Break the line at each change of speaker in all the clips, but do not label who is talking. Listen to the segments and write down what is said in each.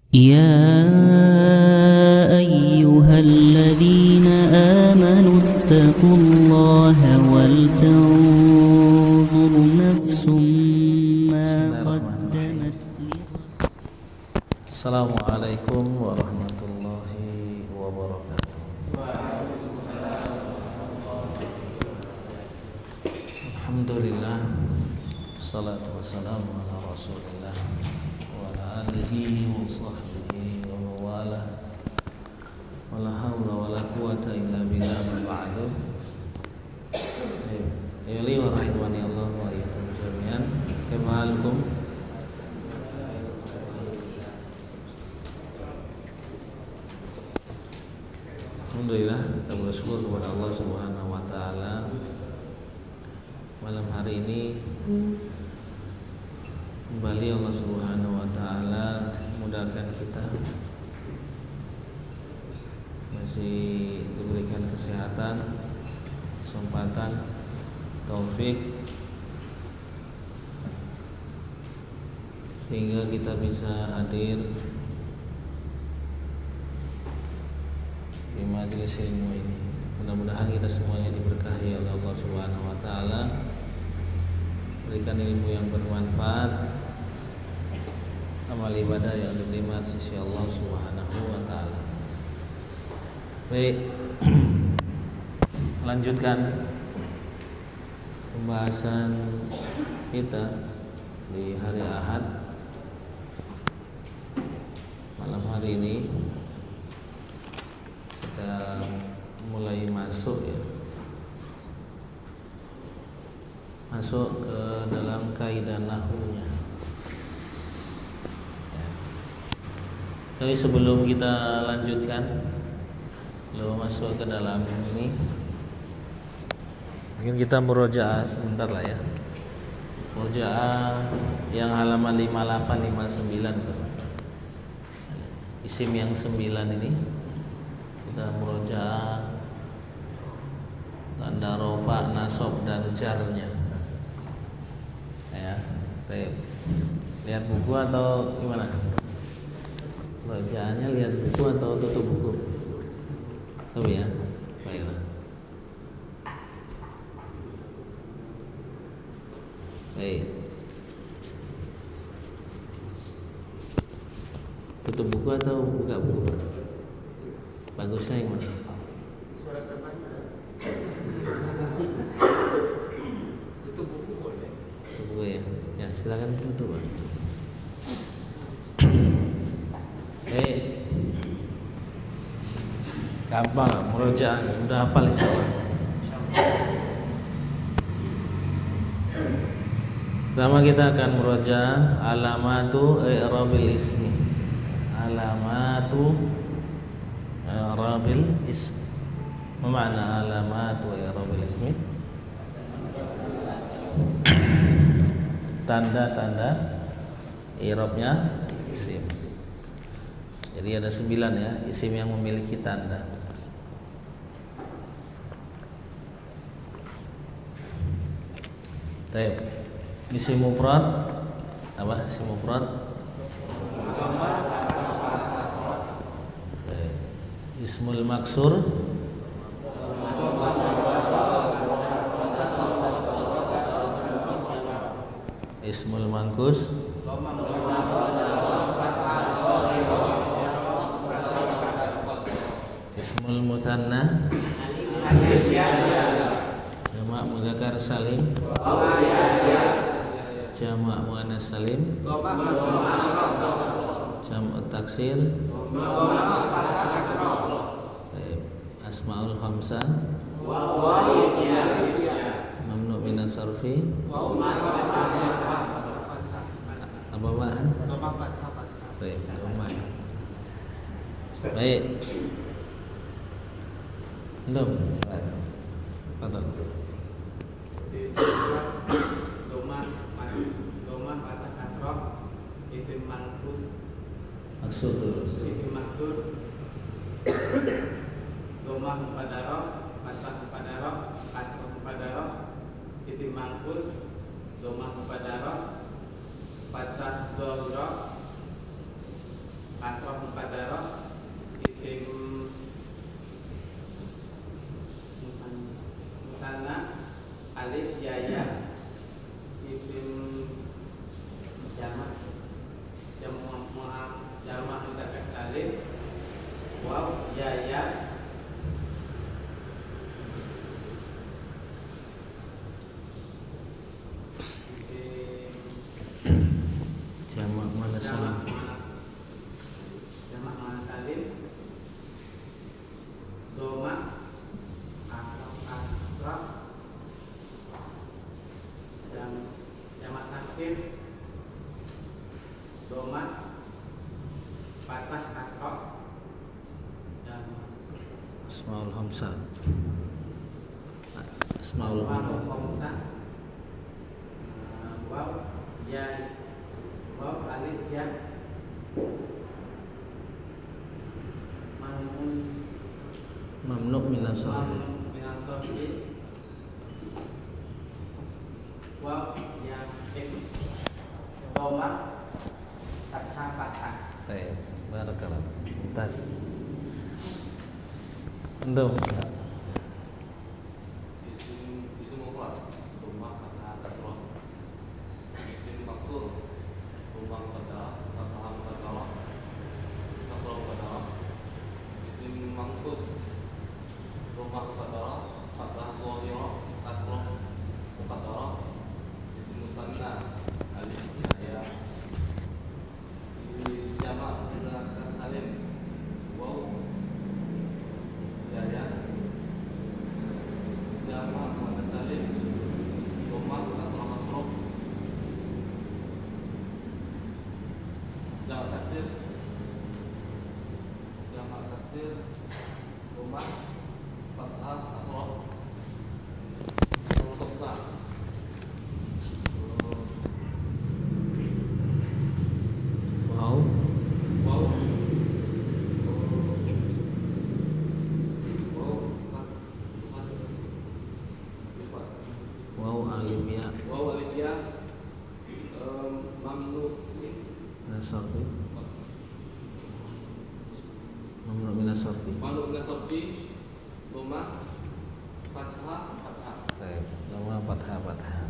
يا أيها الذين آمنوا اتقوا الله ولتنظر نفس ما قدمت
السلام عليكم ورحمة الله وبركاته. Alhamdulillah, salatu wassalamu ala rasulillah wa ala alihi wa sahbihi wa mawala, wa la hawla wa la quwata illa billah ma ba'du. Ayoli wa rahimani Allah wa iyyakum jami'an. Kaifa halukum? Alhamdulillah, kita bersyukur kepada Allah Subhanahu wa taala. Malam hari ini kembali Allah Subhanahu wa taala memudahkan kita, masih diberikan kesehatan, kesempatan, taufik, sehingga kita bisa hadir di majelis ilmu ini. Mudah-mudahan kita semuanya diberkahi oleh Allah Subhanahu wa taala, berikan ilmu yang bermanfaat, amal ibadah yang diterima di sisi Allah Subhanahu wa taala. Baik, lanjutkan pembahasan kita di hari Ahad. Malam hari ini kita mulai masuk ke dalam kaidah nahwunya. Tapi sebelum kita lanjutkan, belum masuk ke dalam ini, mungkin kita murojaah sebentar lah ya. Murojaah yang halaman 58 59. Isim yang 9 ini kita murojaah tanda rofa, nasab dan jarnya. Ya, lihat buku atau gimana? Bacaannya lihat buku atau tutup buku? Tahu ya? Baiklah. Baik. Tutup buku atau buka buku? Bagusnya yang mana?
Suara temannya. Tutup buku boleh.
Tutup buku ya. Ya, silakan tutup. Gampang, murojaah udah hafal insyaallah. Pertama kita akan murojaah alamatu i'rabil ismi. Alamatu i'rabil ismi. Apa makna alamatu i'rabil ismi? Tanda-tanda i'rabnya isim. Jadi ada 9 ya, isim yang memiliki tanda. Baik. Isim mufrad apa? Isim mufrad. Baik. Ismul maksur. Ismul mangkus. Ismul musanna. Jamak mudzakkar salim. Jamak muannas salim. Jam'ut taksir. Asmaul khamsah. Mamnu minas sarfi. Apa bahan? Baik, baik. Belum. Betul.
Doma patah kasroh, isim mangkus.
Maksud dulu.
Isim maksud. Doma muqaddarah, patah muqaddarah, kasroh muqaddarah, isim mangkus. Doma muqaddarah, patah dhamrah, asrof muqaddarah, isim musanna, alif ya ya, isim jamak jamak mudzakkar salim, waw ya ya,
Jamak mana salim?
jamak mana salim, doma asraf, jamak taksir, doma fathah asraf, jamak
Asmaul Hamzah. Asmaul Hamzah.
khamsah, waw ya, waw alif ya,
Mamnu minas sarf.
minal sofi, waw ya doma fathah fathah.
Baik, barakallah. Mumtaz. Antum.
Isim mufrad rumah fathah kasrah, isim maksur rumah fathah muqaddarah kasrah muqaddarah, isim mangkus rumah muqaddarah fathah dhahirah kasrah muqaddarah, isim musanna alif ya, jamak mudzakkar salim, waw ya ya, jamak muannas salim, dhamma kasrah masruf, jamak taksir, dhamma fathah kasrah, khamsah,
Wow.
waw
Wow alif ya.
waw alif ya, mamnu
Minas sarfi. Mamnu minas sarfi.
mamnu min as-sarfi, dhamma fathah fathah.
Baik, nama fathah.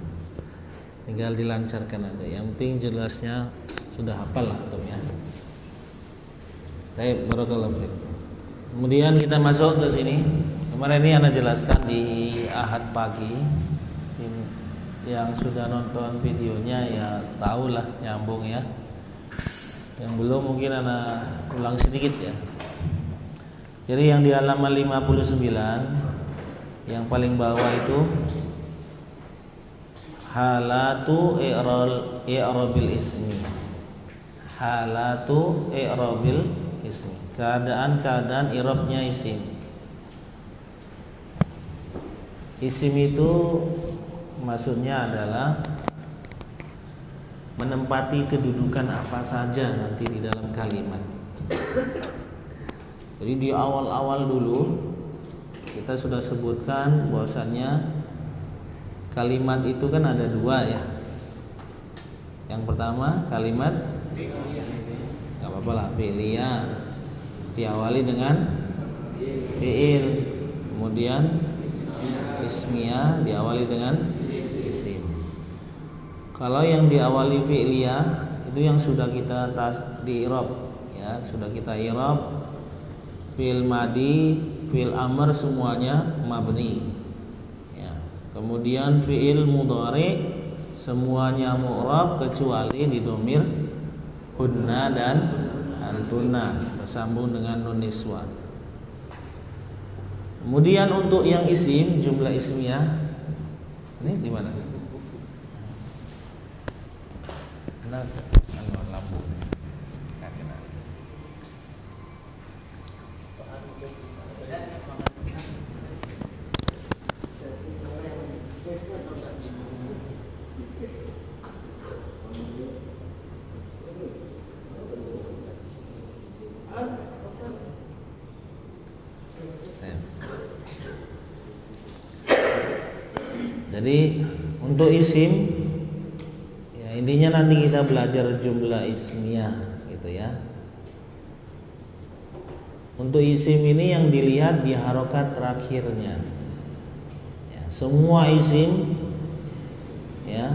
Tinggal dilancarkan aja. Yang penting jelasnya sudah hafal lah antum ya. Baik, barakallahu fiik. Kemudian kita masuk ke sini. Kemarin ini Anda jelaskan di Ahad pagi. Yang sudah nonton videonya ya tahulah nyambung ya. Yang belum mungkin Anda ulang sedikit ya. Jadi yang di halaman 59 yang paling bawah itu halatu i'rabil ismi. Halatu i'rabil ismi. Keadaan i'rabnya isim. Isim itu maksudnya adalah menempati kedudukan apa saja nanti di dalam kalimat. Jadi di awal-awal dulu kita sudah sebutkan bahwasannya kalimat itu kan ada dua ya. Yang pertama kalimat nggak apa-apa lah fi'liyah, diawali dengan fi'il, kemudian ismiyah diawali dengan isim. Kalau yang diawali fi'liyah itu yang sudah kita di i'rab ya, sudah kita i'rab fi'il madi, fi'il amr semuanya mabni. Ya. Kemudian fi'il mudhari semuanya mu'rab kecuali di dhamir hunna dan antunna bersambung dengan nun niswa. Kemudian untuk yang isim, jumlah ismiyah ini di mana? Lampu. Jadi untuk isim ya intinya nanti kita belajar jumlah ismiyah gitu ya. Untuk isim ini yang dilihat di harokat terakhirnya. Ya, semua isim, ya,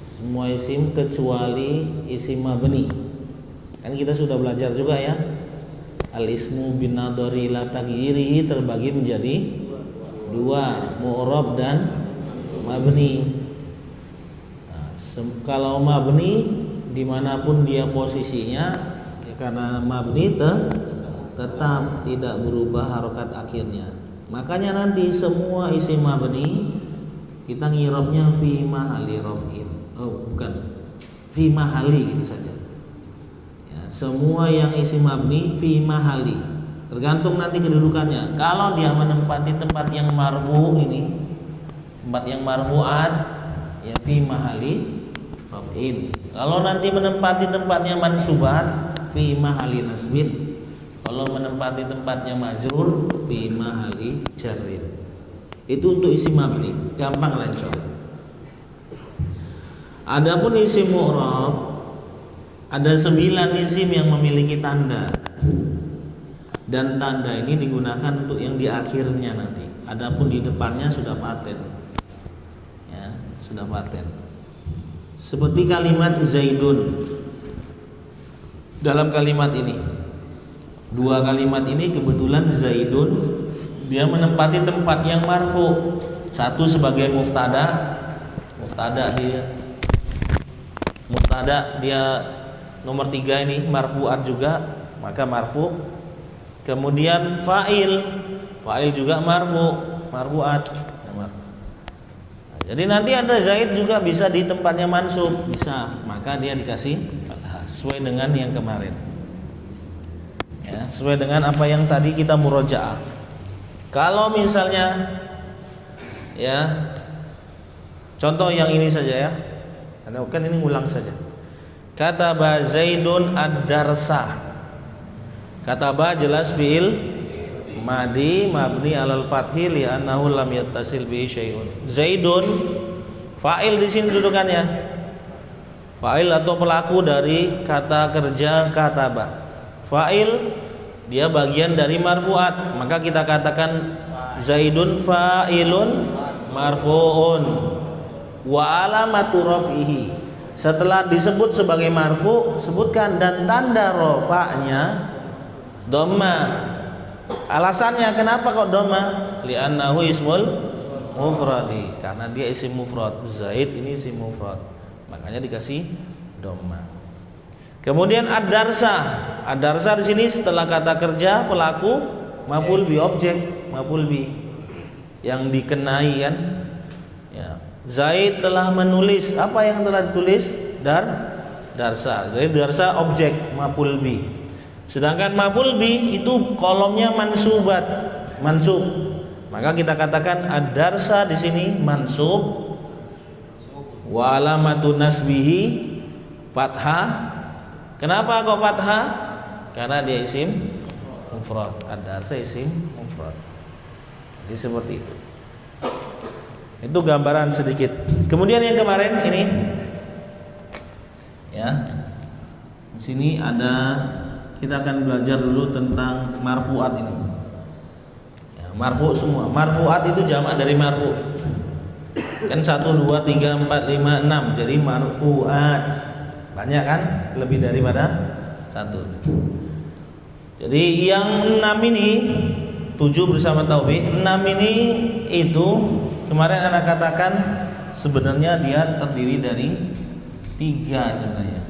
semua isim kecuali isim mabni. Kan kita sudah belajar juga ya. Al-ismu bin nadhari ila taghyirihi terbagi menjadi dua, mu'rab dan mabni. Nah, kalau mabni dimanapun dia posisinya, ya karena mabni tetap tidak berubah harokat akhirnya. Makanya nanti semua isim mabni kita ngirabnya fi mahali raf'in. Oh, bukan. Fi mahali gitu saja. Ya, semua yang isim mabni fi mahali. Tergantung nanti kedudukannya. Kalau dia menempati tempat yang marfu ini, tempat yang marfu'at, ya fi mahali raf'in. Kalau nanti menempati tempatnya mansubat, fi mahali nasbin. Kalau menempati tempatnya majrur, fi mahali jarrin. Itu untuk isim mabni, gampang lah insyaallah. Adapun isim mu'rab, ada 9 isim yang memiliki tanda. Dan tanda ini digunakan untuk yang di akhirnya nanti. Adapun di depannya sudah paten. Ya, sudah paten. Seperti kalimat Zaidun. Dalam kalimat ini, dua kalimat ini kebetulan Zaidun dia menempati tempat yang marfu. Satu sebagai mubtada dia nomor 3 ini marfu'at juga, maka marfu. Kemudian fa'il juga marfu'at. Nah, jadi nanti ada Zaid juga bisa di tempatnya mansub, bisa, maka dia dikasih fathah sesuai dengan yang kemarin. Ya, sesuai dengan apa yang tadi kita murojaah. Kalau misalnya, ya, contoh yang ini saja ya, karena kan ini ngulang saja. Kataba Zaidun ad-darsa. Kataba jelas fiil madi mabni alal fathi li annahu lam yattasil bihi syai'un. Zaidun fa'il di sini dudukannya. Fa'il atau pelaku dari kata kerja kataba. Fa'il dia bagian dari marfu'at, maka kita katakan Zaidun fa'ilun marfu'un wa alamatu raf'ihi. Setelah disebut sebagai marfu, sebutkan dan tanda rafa'nya dhamma. Alasannya kenapa kok dhamma? Li'annahu ismul mufradi, karena dia isim mufrad. Zaid ini isim mufrad, makanya dikasih dhamma. Kemudian ad-darsa di sini setelah kata kerja pelaku maf'ul bi objek maf'ul bi yang dikenai kan. Ya. Zaid telah menulis, apa yang telah ditulis? Darsa. Jadi darsa objek maf'ul bi. Sedangkan maf'ul bi itu kolomnya mansub. Maka kita katakan ad-darsa di sini mansub wa alamatun nasbihi fathah. Kenapa kok fathah? Karena dia isim mufrad. Ad-darsa isim mufrad. Jadi seperti itu. Itu gambaran sedikit. Kemudian yang kemarin ini, ya, di sini ada, kita akan belajar dulu tentang marfu'at ini. Ya, marfu' semua. Marfu'at itu jamak dari marfu'. Kan 1, 2, 3, 4, 5, 6. Jadi marfu'at. Banyak kan? Lebih daripada 1. Jadi yang 6 ini, 7 bersama Taufik, 6 ini itu kemarin anak katakan sebenarnya dia terdiri dari 3 sebenarnya.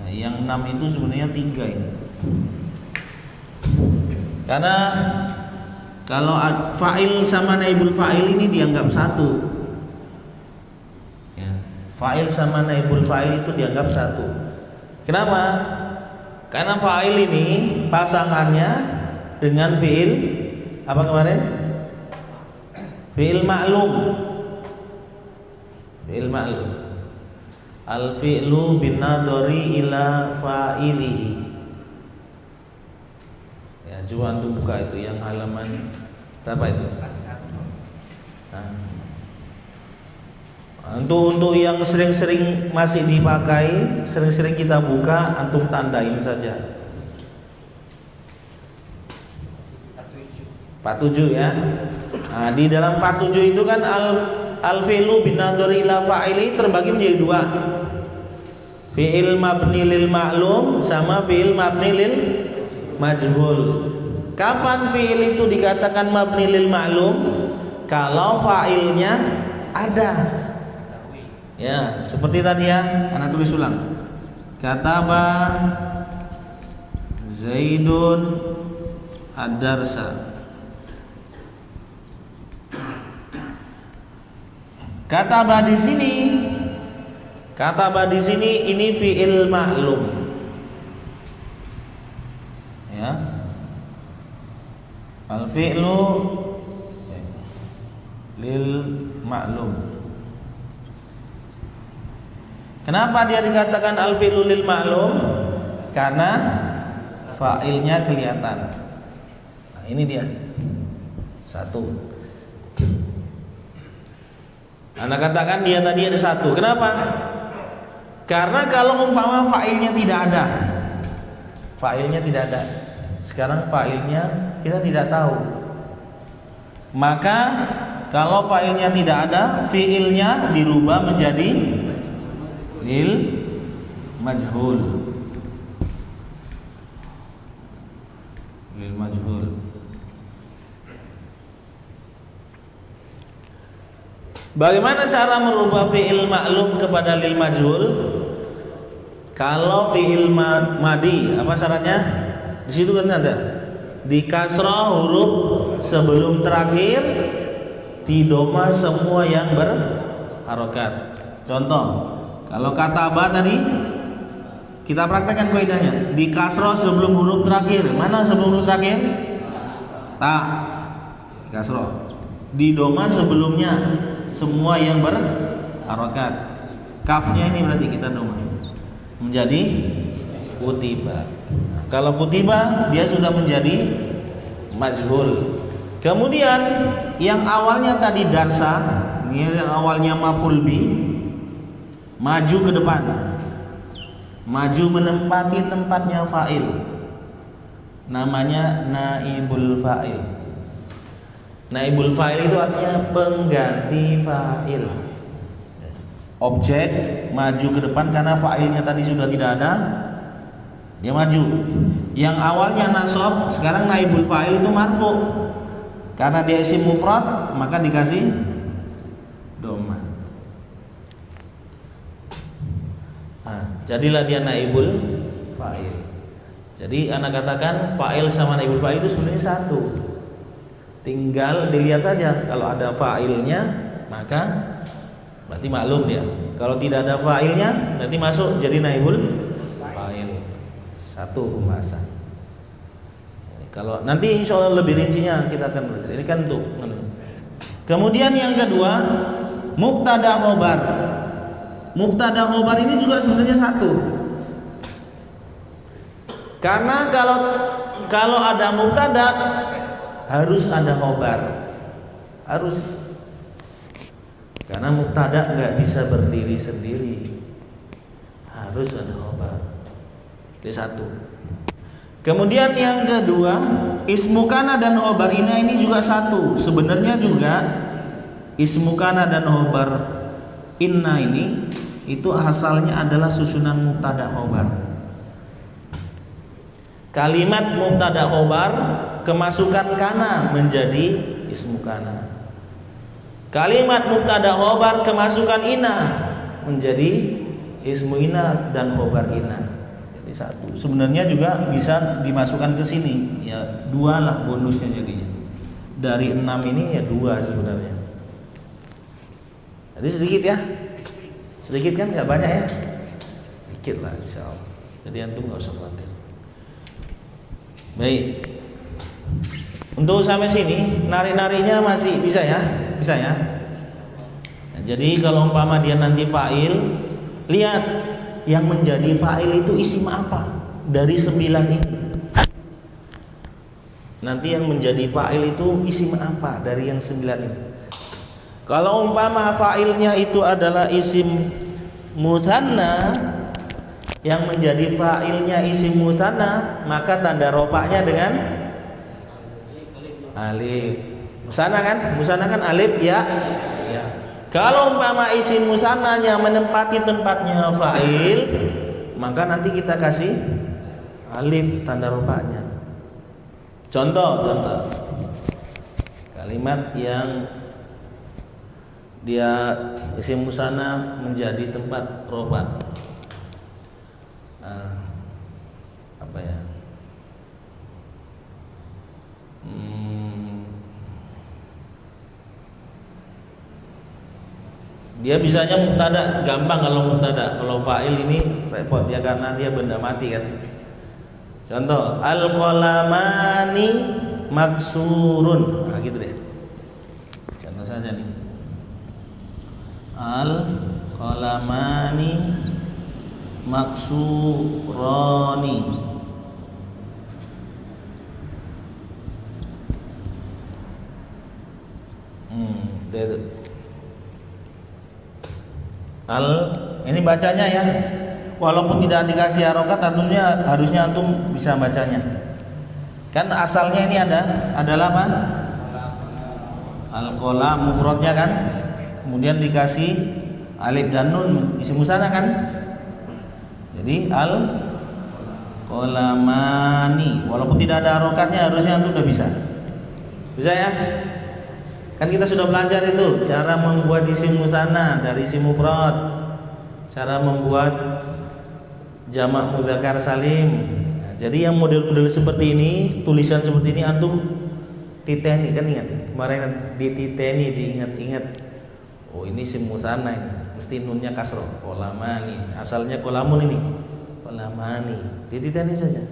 Nah, yang 6 itu sebenarnya 3 ini. Karena kalau fa'il sama naibul fa'il ini dianggap 1. Fa'il sama naibul fa'il itu dianggap 1. Kenapa? Karena fa'il ini pasangannya dengan fi'il apa kemarin? Fi'il ma'lum. Fi'il ma'lum. Al-fi'lu bin nadhari ila fa'ilihi. Ya, coba antum buka itu yang halaman berapa itu? Nah. Untuk yang sering-sering masih dipakai, sering-sering kita buka, antum tandain saja. 47 ya. Nah, di dalam 47 itu kan al-fi'lu binadhari ila fa'ili terbagi menjadi dua. Fi'il mabni lil ma'lum sama fi'il mabni lil majhul. Kapan fi'il itu dikatakan mabni lil ma'lum? Kalau fa'ilnya ada. Ya, seperti tadi ya, ana tulis ulang. Kataba Zaidun ad-darsa. Kataba di sini ini fi'il ma'lum. Ya. Al-fi'lu lil ma'lum. Kenapa dia dikatakan al-fi'lu lil ma'lum? Karena fa'ilnya kelihatan. Nah, ini dia. Satu. Anda katakan dia tadi ada satu. Kenapa? Karena kalau umpama fa'ilnya tidak ada. Sekarang fa'ilnya kita tidak tahu. Maka kalau fa'ilnya tidak ada, fi'ilnya dirubah menjadi lil majhul. Lil majhul. Bagaimana cara merubah fi'il ma'lum kepada lil majhul? Kalau fi'il madi, apa syaratnya? Di situ kan ada. Di kasrah huruf sebelum terakhir, di doma semua yang berharokat. Contoh, kalau kataba tadi kita praktekkan kaidahnya. Di kasrah sebelum huruf terakhir. Mana sebelum huruf terakhir? Ta. Kasrah. Di doma sebelumnya semua yang berharokat. Kafnya ini berarti kita doma menjadi kutiba. Kalau kutiba dia sudah menjadi majhul. Kemudian yang awalnya tadi darsa, yang awalnya maf'ul bi, maju ke depan, maju menempati tempatnya fa'il, namanya naibul fa'il. Naibul fa'il itu artinya pengganti fa'il. Objek maju ke depan karena fa'ilnya tadi sudah tidak ada, dia maju. Yang awalnya nasab, sekarang naibul fa'il itu marfu. Karena dia isim mufrad, maka dikasih doma. Nah, jadilah dia naibul fa'il. Jadi anak katakan fa'il sama naibul fa'il itu sebenarnya satu. Tinggal dilihat saja, kalau ada fa'ilnya maka berarti maklum dia. Kalau tidak ada fa'ilnya berarti masuk jadi naibul fa'il. Satu pembahasan. Kalau nanti insya Allah lebih rincinya kita akan belajar. Ini kan tuh. Kemudian yang kedua, mubtada khobar. Mubtada khobar ini juga sebenarnya satu. Karena kalau ada mubtada harus ada khobar. Harus. Karena mubtada nggak bisa berdiri sendiri. Harus ada khobar. Ini satu. Kemudian yang kedua, ismu kana dan khobar ina ini juga satu. Sebenarnya juga ismu kana dan khobar inna ini itu asalnya adalah susunan mubtada khobar. Kalimat mubtada khobar kemasukan kana menjadi ismu kana. Kalimat mubtada khobar kemasukan ina menjadi ismu ina dan khobar ina. Satu. Sebenarnya juga bisa dimasukkan ke sini. Ya, dua lah bonusnya jadinya. Dari 6 ini ya 2 sebenarnya. Jadi sedikit ya. Sedikit kan, nggak banyak ya. Sedikit lah insyaallah. Jadi antum nggak usah khawatir. Baik. Untuk sampai sini nari-narinya masih bisa ya? Bisa ya? Nah, jadi kalau umpama dia nanti fa'il, lihat yang menjadi fa'il itu isim apa dari 9 ini. Nanti yang menjadi fa'il itu isim apa dari yang 9 ini. Kalau umpama fa'ilnya itu adalah isim mutsanna, yang menjadi fa'ilnya isim mutsanna, maka tanda rofa'nya dengan alif. Musanna kan alif ya. Ya. Kalau umpama isim musannanya menempati tempatnya fa'il, maka nanti kita kasih alif tanda rofa'nya. Contoh. Kalimat yang dia isim musanna menjadi tempat rofa. Apa ya? Dia bisanya mubtada, gampang kalau mubtada. Kalau fa'il ini repot ya karena dia benda mati kan. Contoh, al-qalamani maksurun. Nah, gitu deh. Contoh saja nih. Al-qalamani maksurani. Dia itu. Ini bacanya ya. Walaupun tidak dikasih harokat, tentunya harusnya antum bisa bacanya. Kan asalnya ini adalah apa? Al-qalam mufradnya kan. Kemudian dikasih alif dan nun isim musanna kan. Jadi al-qalamani. Walaupun tidak ada harokatnya harusnya antum udah bisa. Bisa ya? Kan kita sudah belajar itu cara membuat isim musanna dari isim mufrad, cara membuat jamak mudzakkar salim. Nah, jadi yang model-model seperti ini, tulisan seperti ini antum titeni kan, ingat ya? Kemarin kan dititeni, diingat-ingat. Oh, ini isim musanna ini, mesti nunnya kasroh. Qalamani, asalnya qolamun ini. Qalamani, dititeni saja.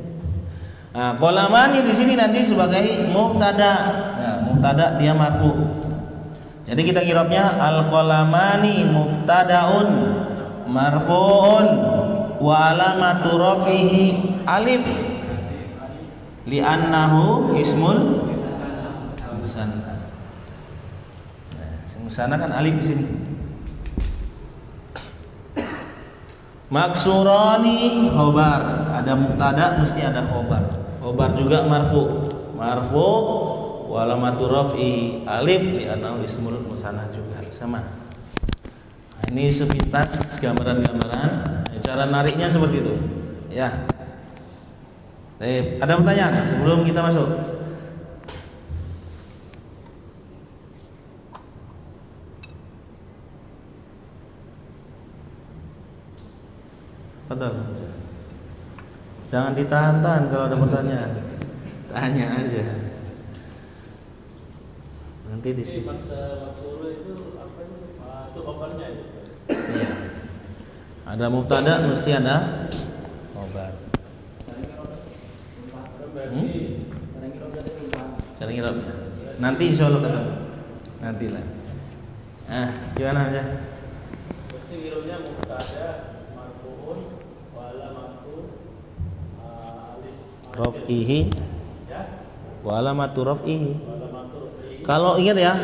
Nah, qalamani di sini nanti sebagai mubtada. Nah, mubtada dia marfu. Jadi kita kirabnya al-qalamani mubtadaun marfuun wa alamatu rafihi alif li'annahu ismul musanna. Nah, musanna kan alif di sini. Maksurani khobar, ada mubtada mesti ada khobar. Khobar juga marfu wa alamatu raf'i alif li'annahu ismul musanna juga sama. Nah, ini sepintas gambaran-gambaran. Cara nariknya seperti itu. Ya. Ada pertanyaan sebelum kita masuk? Betul. Jangan ditahan-tahan kalau ada pertanyaan. Tanya aja. Nanti di sini.
Maksuru itu apa itu kabarnya itu?
Iya. Ada mubtada mesti ada khobar. Cara ngirabnya. Nanti insya Allah ketemu. Nantilah. Gimana aja?
Berarti ngirabnya mubtada marfuun wa alamatu alif
Raf'ihi
ya.
Wa alamatu raf'ihi. Kalau ingat ya,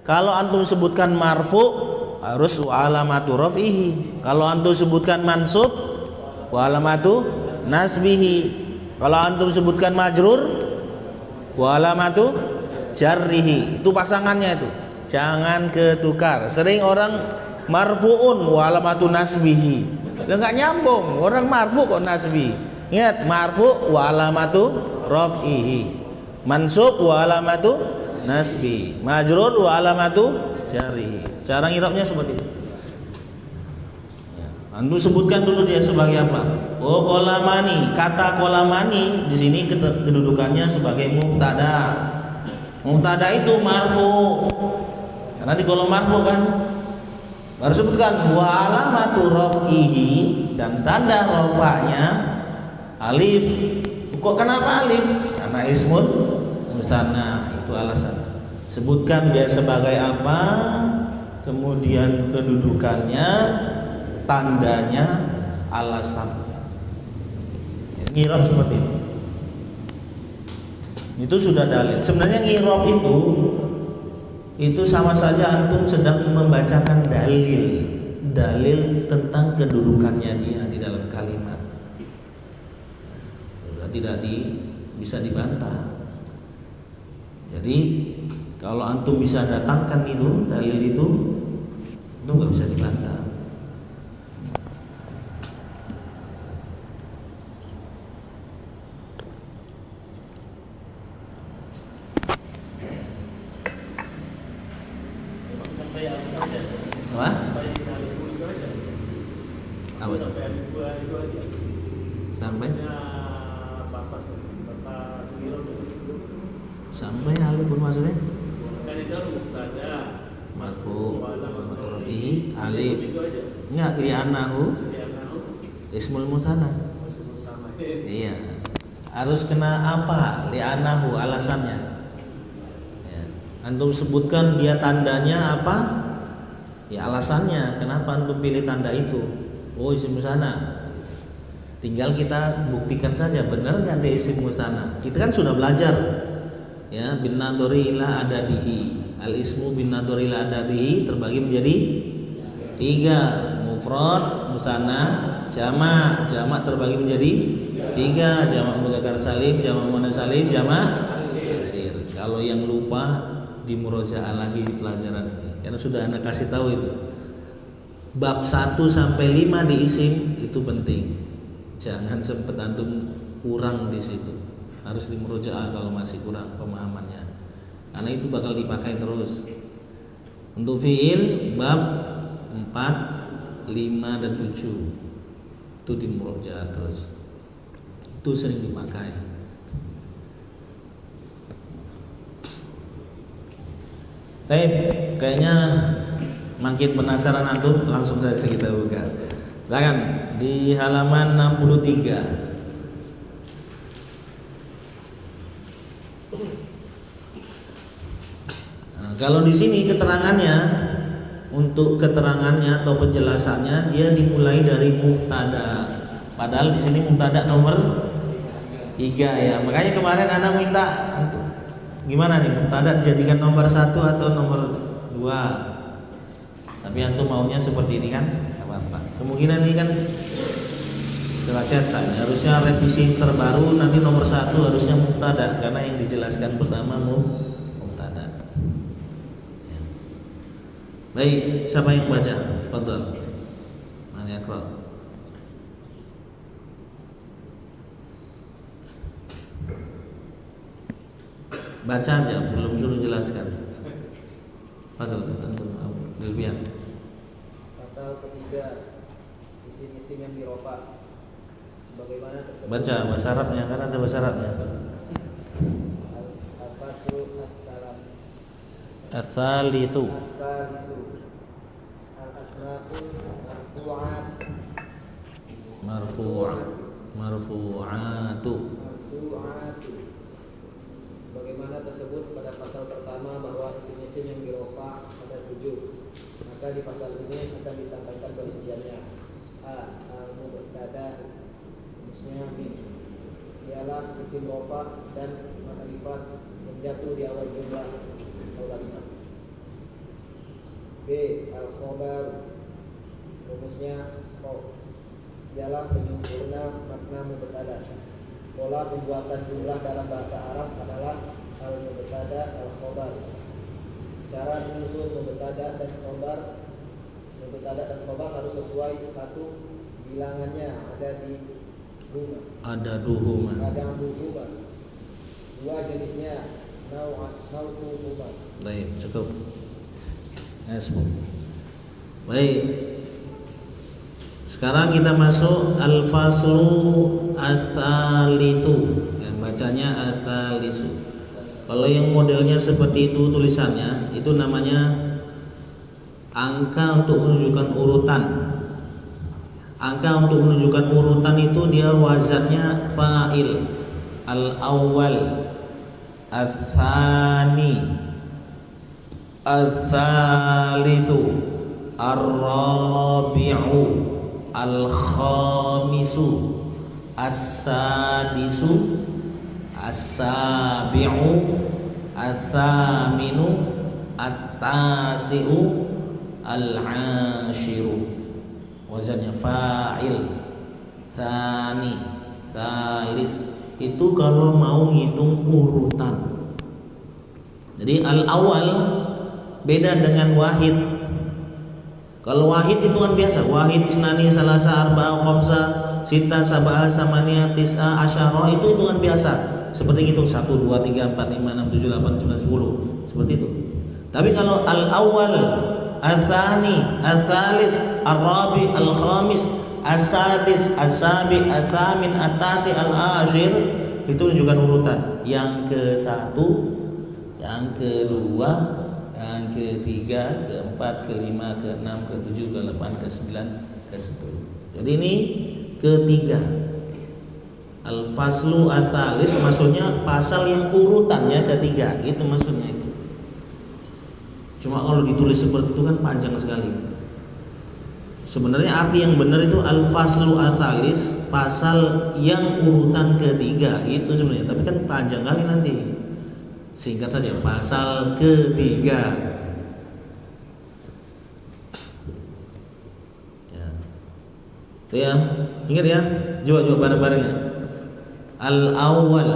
kalau antum sebutkan marfu harus wa alamatu raf'ihi. Kalau antum sebutkan mansub wa alamatu nasbihi. Kalau antum sebutkan majrur wa alamatu jarrihi. Itu pasangannya itu. Jangan ketukar. Sering orang marfuun wa alamatu nasbihi. Enggak nyambung. Orang marfu kok nasbi. Ingat, marfu wa alamatu raf'ihi. Mansub wa alamatu nasbi. Majrur wa alamatu jarrihi. Cara ngirabnya seperti itu. Ya, antum sebutkan dulu dia sebagai apa? Oh, qalamani. Kata qalamani di sini kedudukannya sebagai mubtada. Mubtada itu marfu. Karena di kolom marfu kan. Baru sebutkan wa alamatu raf'ihi dan tanda rafa'nya alif. Kok kenapa alif? Karena ismul musanna, itu alasan. Sebutkan dia sebagai apa, kemudian kedudukannya, tandanya, alasan. Ngirab seperti itu sudah dalil. Sebenarnya ngirab itu sama saja antum sedang membacakan dalil tentang kedudukannya dia di dalam kalimat. Sudah tidak bisa dibantah. Jadi kalau antum bisa datangkan itu dalil itu nggak bisa dibantah. Apa? Apa? Sampai alif pun maksudnya? Marfu marfu'i alif. Enggak li'anahu ismul musanna. Iya. Harus kena apa? Li'anahu alasannya. Ya. Antum sebutkan dia tandanya apa? Ya alasannya kenapa antum pilih tanda itu. Oh isim musanna. Tinggal kita buktikan saja benar nggak ada isim musanna. Kita kan sudah belajar ya, bin nadhari ila adadihi. Al ismu bin nadhari ila adadihi terbagi menjadi 3, mufrad, musanna, jamak. Jamak terbagi menjadi 3, jamak mudzakkar salim, jamak muannats salim, jamak taksir. Kalau yang lupa di murojaah lagi di pelajaran ini. Karena sudah Anda kasih tahu itu. Bab 1 sampai 5 di isim itu penting. Jangan sempat antum kurang di situ. Harus di murojaah kalau masih kurang pemahamannya. Karena itu bakal dipakai terus. Untuk fiil bab 4, 5 dan 7 itu di murojaah terus. Itu sering dipakai. Tapi kayaknya makin penasaran antum, langsung saja kita buka. Silakan di halaman 63. Nah, kalau di sini keterangannya, untuk keterangannya atau penjelasannya dia dimulai dari mubtada. Padahal di sini mubtada nomor 3 ya. Makanya kemarin Anda minta gimana nih mubtada dijadikan nomor 1 atau nomor 2. Tapi antum maunya seperti ini kan? Enggak apa-apa. Kemungkinan ini kan setelah cetak harusnya revisi terbaru nanti nomor 1 harusnya mubtada karena yang dijelaskan pertama mubtada. Ya. Baik, siapa yang baca? Fadhal. Man yaqra. Baca aja, belum suruh jelaskan. Fadhal, antum Dilbian.
Pasal ketiga, isim-isim yang dirofa sebagaimana tersebut.
Baca bahasa Arabnya, kan ada bahasa Arabnya.
Al-faslu as-salam.
Ats-tsalitsu.
Al-asma'u marfu'at.
Marfu'atu.
Sebagaimana tersebut pada pasal pertama bahwa isim-isim yang dirofa ada 7. Maka di pasal ini akan disampaikan perinciannya. A. Al-mubtada, maksudnya min, ialah isim rofa dan ma'rifat yang jatuh di awal jumlah atau kalimat. B. Al-khobar, rumusnya khob, ialah penyempurna makna mubtada. Pola pembuatan jumlah dalam bahasa Arab adalah al-mubtada, al-khobar. Cara menyusun mubtada dan khobar. Mubtada dan khobar harus sesuai. 1. Bilangannya ada di huma.
Ada duhuma.
2. Jenisnya nau'u huma.
Baik, cukup. Baik. Sekarang kita masuk al-faslu ats-tsalitsu. Yang bacanya ats-tsalitsu. Kalau yang modelnya seperti itu tulisannya, itu namanya angka untuk menunjukkan urutan. Angka untuk menunjukkan urutan itu dia wazannya fa'il. Al-awwal, ats-tsani, ats-tsalitsu, ar-rabi'u, al-khamisu, as-sadisu, as-sabi'u, ats-tsaminu, at-tasi'u, al-ashiru. Wazannya fa'il, tsani, tsalis. Itu kalau mau ngitung urutan. Jadi al-awwal beda dengan wahid. Kalau wahid itu kan biasa, wahid, isnani, salasa, arba'a, khamsa, sita, sab'a, samaniya, tis'a, asyara, itu hitungan biasa. Seperti itu 1 2 3 4 5 6 7 8 9 10. Seperti itu. Tapi kalau al-awwal, al-thani, al-thalis, al-rabi, al-khamis, as-sadis, as-sabi, al-thamin, at-tasi, al-ashir, itu menunjukkan urutan. Yang ke-1, yang kedua, yang ketiga, keempat, kelima, keenam, ketujuh, ke-8, ke-9, ke-10. Jadi ini ketiga. Al-faslu ats-tsalis maksudnya pasal yang urutannya ketiga. Itu maksudnya itu. Cuma kalau ditulis seperti itu kan panjang sekali. Sebenarnya arti yang benar itu al-faslu ats-tsalis, pasal yang urutan ketiga itu sebenarnya. Tapi kan panjang kali nanti. Singkat saja, pasal ketiga. Ya. Itu ya, ingat ya. Coba bareng-bareng ya. Al-awwal,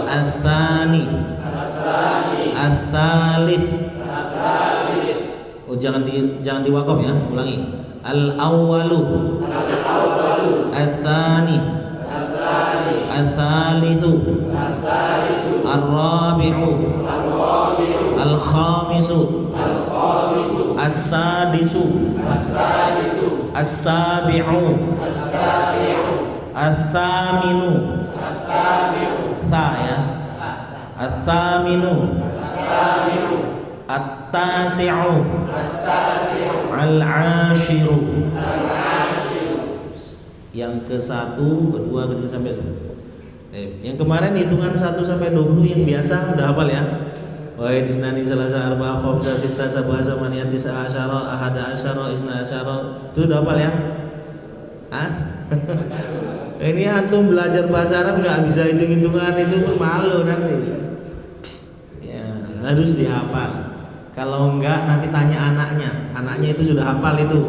al-thani, al-thalith. Oh, jangan diwakaf ya, ulangi. Al-awwalu, al-thani, al-thalithu, al-rabi'u, al-khamisu, as-sadisu, as-sabi'u, al-thaminu, tha ya, al-thaminu, at-tasi'u, al-ashiru. Yang ke-1, kedua, ketiga sampai yang kemarin hitungan 1 sampai 20 yang biasa udah hafal ya. Wahid, isnani, salasa, arba'a, khamsa, sita, sab'a, samaniyah, tis'a, asyara, ahada, asyara, isna, asyara. Itu udah hafal ya? Hah? Ini antum belajar bahasa Arab nggak bisa hitung-hitungan itu pun malu nanti. Ya, harus dihafal. Kalau enggak nanti tanya anaknya itu sudah hafal itu.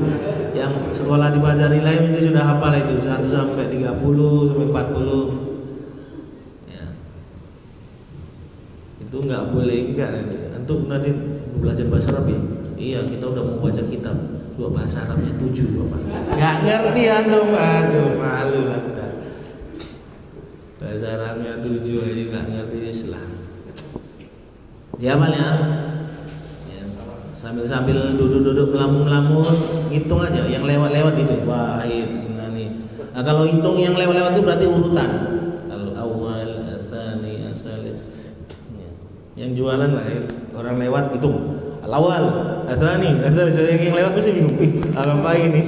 Yang sekolah di Bazar Ilahi itu sudah hafal itu 1 sampai 30 sampai 40. Itu nggak boleh enggak nanti. Antum nanti belajar bahasa Arab ya? Iya, kita udah mau baca kitab. Dua bahasa Arabnya 7 Bapak. Nggak ngerti antum, aduh malu lah udah. Bahasa Arabnya 7 aja nggak ngerti Islam. Ya Mal ya. Sambil duduk-duduk melamun-melamun, hitung aja yang lewat-lewat itu. Wahid, isnani. Nah, kalau hitung yang lewat-lewat itu berarti urutan. Al-awwal, ats-tsani, ats-tsalis. Yang jualan lah ya. Orang lewat itu al-awwal, ats-tsani, ats-tsalis. Yang lewat pasti bingung. Apa ini?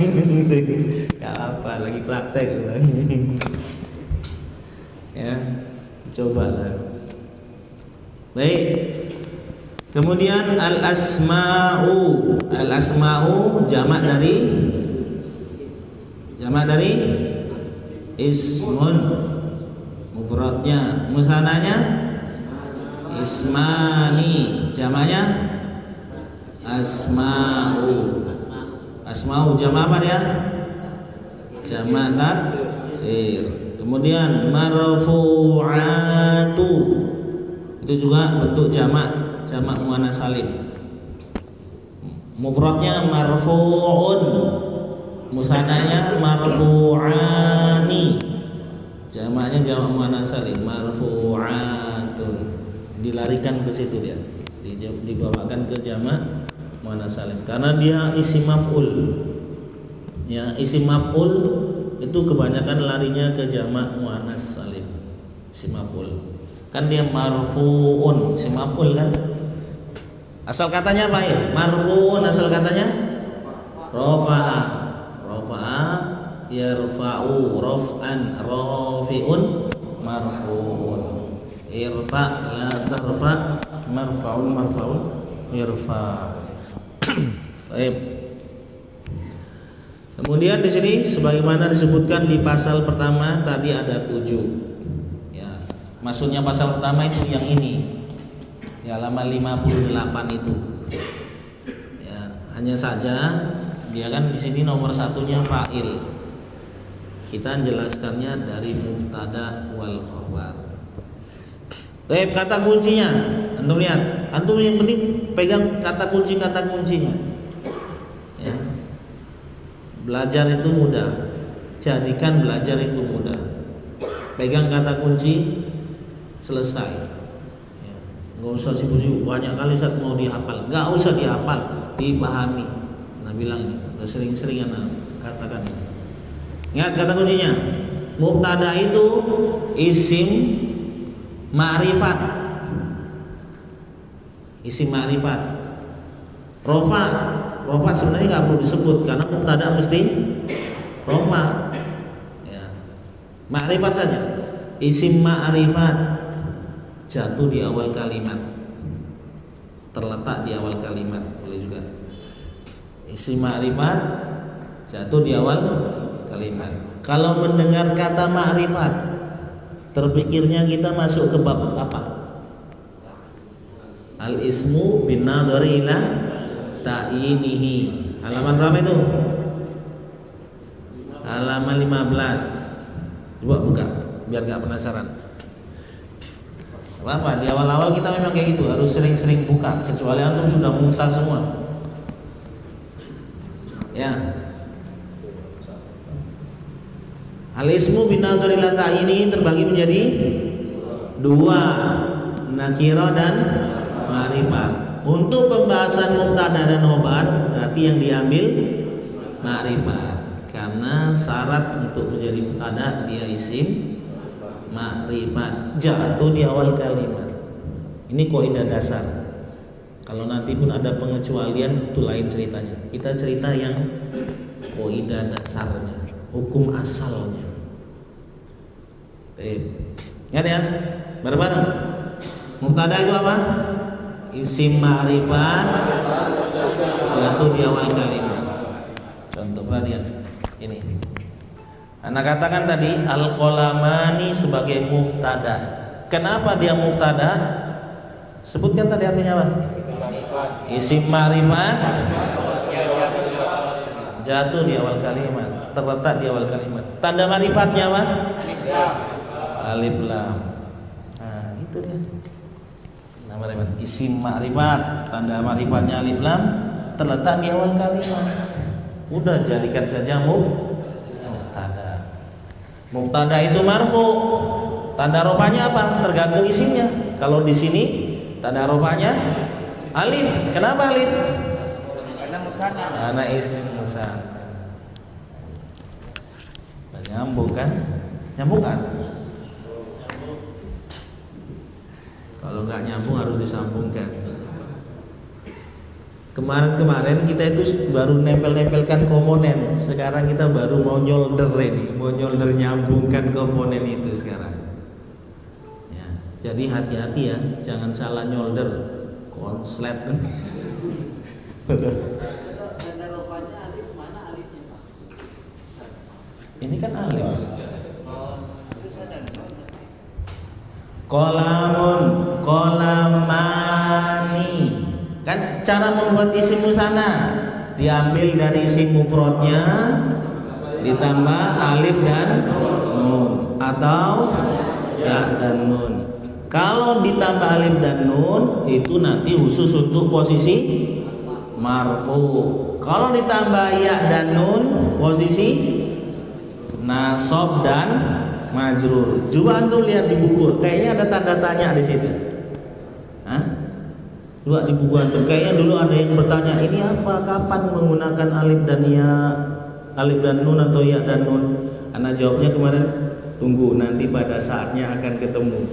Ya apa lagi praktek lagi. Ya, cobalah. Baik. Kemudian al-asma'u. Al-asma'u jamak dari ismun. Mufradnya, musananya ismani, jamaknya asma'u. Asma'u jamak apa dia? Jamak taksir. Kemudian marfu'atu. Itu juga bentuk jamak muannas salim. Mufradnya marfu'un, musananya marfu'ani, jamaknya jamak muannas salim marfu'atun. Dilarikan ke situ dia, dibawakan ke jamak muannas salim karena dia isim maf'ul. Ya, isim maf'ul itu kebanyakan larinya ke jamak muannas salim. Isim maf'ul kan dia marfu'un, isim maf'ul kan. Asal katanya apa ya? Marfu'un asal katanya rafa'a. Rafa'a yarfa'u raf'an, rafi'un marfu'un. Irfa' la tarfa' marfa'un irfa'. Baik. Kemudian di sini sebagaimana disebutkan di pasal pertama tadi ada 7. Ya, maksudnya pasal pertama itu yang ini. Di halaman 58 itu. Ya, hanya saja dia kan di sini nomor satunya fa'il. Kita menjelaskannya dari mubtada wal khabar. Baik, kata kuncinya Antum lihat, antum yang penting pegang kata kuncinya. Ya. Belajar itu mudah. Jadikan belajar itu mudah. Pegang kata kunci, selesai. Ya. Nggak usah sibuk-sibuk banyak kali saat mau dihafal. Nggak usah dihafal, dipahami. Nah bilang ini, udah sering-sering anak katakan ini. Ingat kata kuncinya. Mubtada itu isim ma'rifat. Isim ma'rifat. Rofa sebenarnya nggak perlu disebut karena mubtada mesti rofa. Ya. Ma'rifat saja. Isim ma'rifat jatuh di awal kalimat. Terletak di awal kalimat, boleh juga. Isim ma'rifat jatuh di awal kalimat. Kalau mendengar kata ma'rifat, terpikirnya kita masuk ke bab apa? Al-ismu bin nadhari ila ta'yinihi. Halaman berapa itu? Halaman 15. Coba buka biar gak penasaran. Apa? Di awal-awal kita memang kayak gitu, harus sering-sering buka. Kecuali antum sudah muntah semua. Ya. Al-ismu bin nadhari ila ta'yinihi terbagi menjadi dua, nakirah dan ma'rifat. Untuk pembahasan mubtada dan khobar berarti yang diambil ma'rifat. Karena syarat untuk menjadi mubtada dia isim ma'rifat, jatuh di awal kalimat. Ini kaidah dasar. Kalau nanti pun ada pengecualian itu lain ceritanya. Kita cerita yang kaidah dasarnya, hukum asalnya. Ingat ya? Bareng-bareng. Mubtada itu apa? Isim ma'rifat jatuh di awal kalimat. Contoh perhatian. Ini. Anak katakan tadi al-qalamani sebagai muftada. Kenapa dia muftada? Sebutkan tadi artinya apa? Isim ma'rifat jatuh di awal kalimat, terletak di awal kalimat. Tanda ma'rifatnya apa? Alif lam. Nah, itu dia. Nama ma'rifat isim ma'rifat, tanda ma'rifatnya alif lam, terletak di awal kalimat. Udah jadikan saja mubtada. Mubtada itu marfu. Tanda rofanya apa? Tergantung isimnya. Kalau di sini tanda rofanya alif. Kenapa alif? Karena isim musanna. Nyambung kan? Nyambung kan? Kalau nggak nyambung harus disambungkan. Kemarin kita itu baru nempel-nempelkan komponen. Sekarang kita baru mau nyolder ini, mau nyolder nyambungkan komponen itu sekarang. Ya, jadi hati-hati ya, jangan salah nyolder, konslet. Ini kan alif. Qolamun, qolamani. Kan cara membuat isim musanna diambil dari isim mufradnya ditambah alif dan nun atau ya dan nun. Kalau ditambah alif dan nun itu nanti khusus untuk posisi marfu. Kalau ditambah ya dan nun posisi nasab dan majrur. Coba antum lihat di buku, kayaknya ada tanda tanya di situ. Hah? Coba di buku antum, kayaknya dulu ada yang bertanya, ini apa? Kapan menggunakan alif dan ya, alif dan nun atau ya dan nun? Anak jawabnya kemarin, tunggu nanti pada saatnya akan ketemu.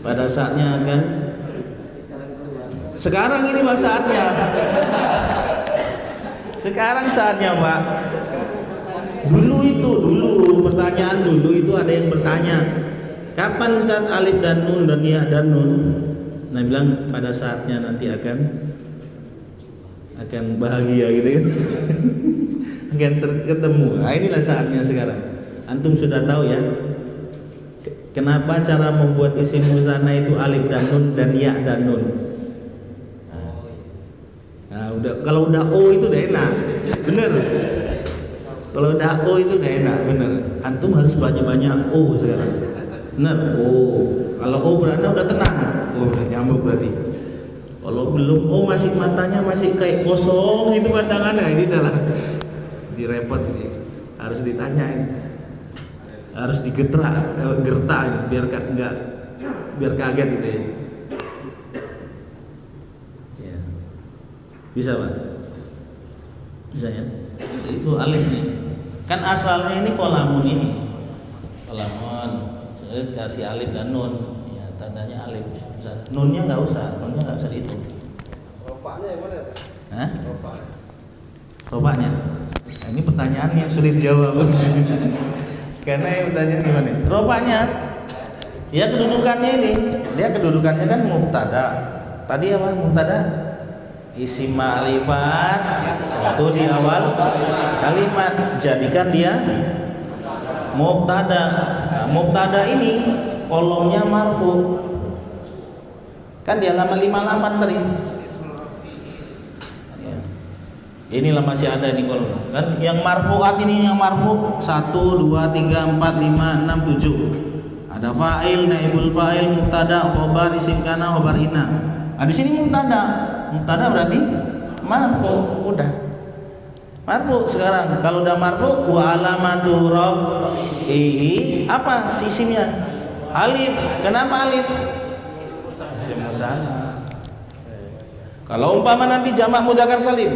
Pada saatnya akan. Sekarang ini mas saatnya. Sekarang saatnya Pak. Dulu pertanyaan dulu itu ada yang bertanya, kapan saat alif dan nun dan ya dan nun? Nah bilang pada saatnya nanti akan bahagia gitu kan. Akan ketemu. Nah, inilah saatnya sekarang. Antum sudah tahu ya. Kenapa cara membuat isim musanna itu alif dan nun dan ya dan nun? Nah, kalau udah o itu udah enak. Bener. Kalau udah O itu udah enak, bener. Antum harus banyak-banyak O sekarang. Bener, O. Kalau O berarti udah tenang. udah nyambung berarti. Kalau belum, masih matanya masih kayak kosong itu pandangannya, ini adalah direpot ini. Harus ditanyain, harus digetrak, gertak ini, biar kaget gitu ya. Ya. Bisa Pak? Bisa ya? Itu alif nih. Kan asalnya ini kolamun ini. Kolamun, saya kasih alif dan nun. Ya, tandanya alif. Nunnya nggak usah dihitung.
Rofaknya yang mana?
Hah? Rofaknya? Nah, ini pertanyaan yang sulit dijawab. Karena yang pertanyaan gimana? Rofaknya, ya kedudukannya ini. Dia kedudukannya kan mubtada. Tadi apa mubtada? Isim ma'rifat satu di awal kalimat, jadikan dia mubtada. Nah, mubtada ini kolomnya marfu. Kan di halaman 58 tadi. Ya. Inilah masih ada nih kolom. Kan yang marfuat ini yang marfu 1 2 3 4 5 6 7. Ada fa'il, naibul fa'il, mubtada, khobar, isim kana, khobar ina. Nah, di sini mubtada. Mubtada berarti marfu, udah. Marfu sekarang. Kalau udah marfu, wa alamatu raf'ihi apa isimnya? Alif. Kenapa alif? Isim musanna. Kalau umpama nanti jamak mudzakkar salim.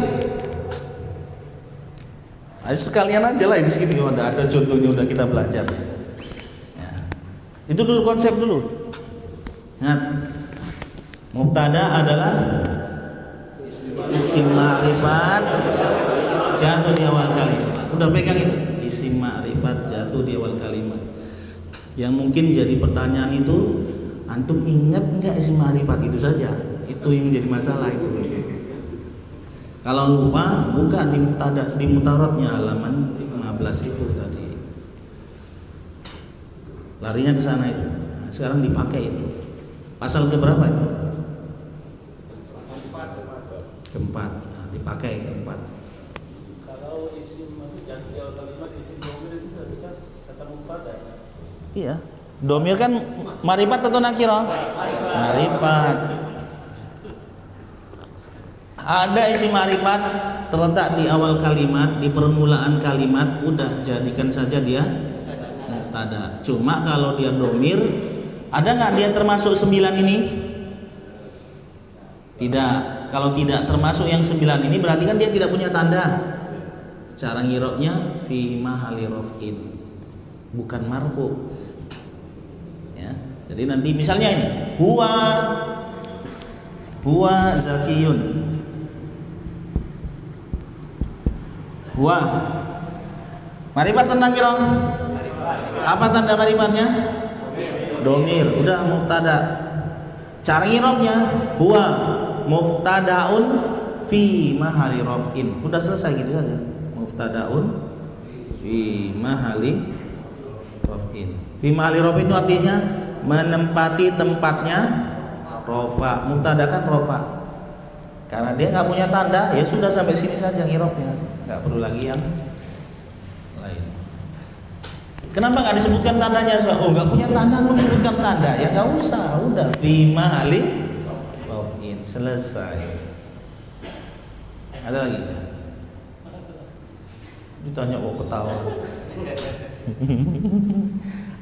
Ayo sekalian aja lah di sini ada contohnya udah kita belajar. Ya. Itu dulu konsep dulu. Ingat. Mubtada adalah isim ma'rifat jatuh di awal kalimat. Udah pegang itu. Isim ma'rifat jatuh di awal kalimat. Yang mungkin jadi pertanyaan itu, antum ingat enggak isim ma'rifat itu saja? Itu yang jadi masalah itu. Kalau lupa, buka di mutaratnya halaman 15 itu tadi. Larinya ke sana itu. Nah, sekarang dipakai itu. Pasal keberapa itu? Keempat. Nah, dipakai keempat.
Kalau isim jatuh kalimat isim domir itu bisa kata mubtada.
Iya. Domir kan marifat atau nakirah? Marifat. Ada isim marifat terletak di awal kalimat, di permulaan kalimat, udah jadikan saja dia mubtada. Cuma kalau dia domir, ada nggak dia termasuk 9 ini? Tidak. Kalau tidak termasuk yang 9 ini berarti kan dia tidak punya tanda. Cara ngiroknya fi mahali raf'in, bukan marfu. Ya. Jadi nanti misalnya ini huwa zakiyun. Huwa marifat tentang kira. Apa tanda marifatnya? Domir. Udah mubtada. Cara ngiroknya huwa muftadaun fi mahali raf'in. Udah selesai gitu saja. Muftadaun fi mahali raf'in. Fi mahali raf'in itu artinya menempati tempatnya rofa. Mubtada kan rofa. Karena dia nggak punya tanda, ya sudah sampai sini saja ngiroknya. Nggak perlu lagi yang lain. Kenapa nggak disebutkan tandanya? Oh, nggak punya tanda, lu sebutkan tanda. Ya nggak usah, udah fi mahali raf'in, selesai. Ada lagi? Ditanya kok ketawa.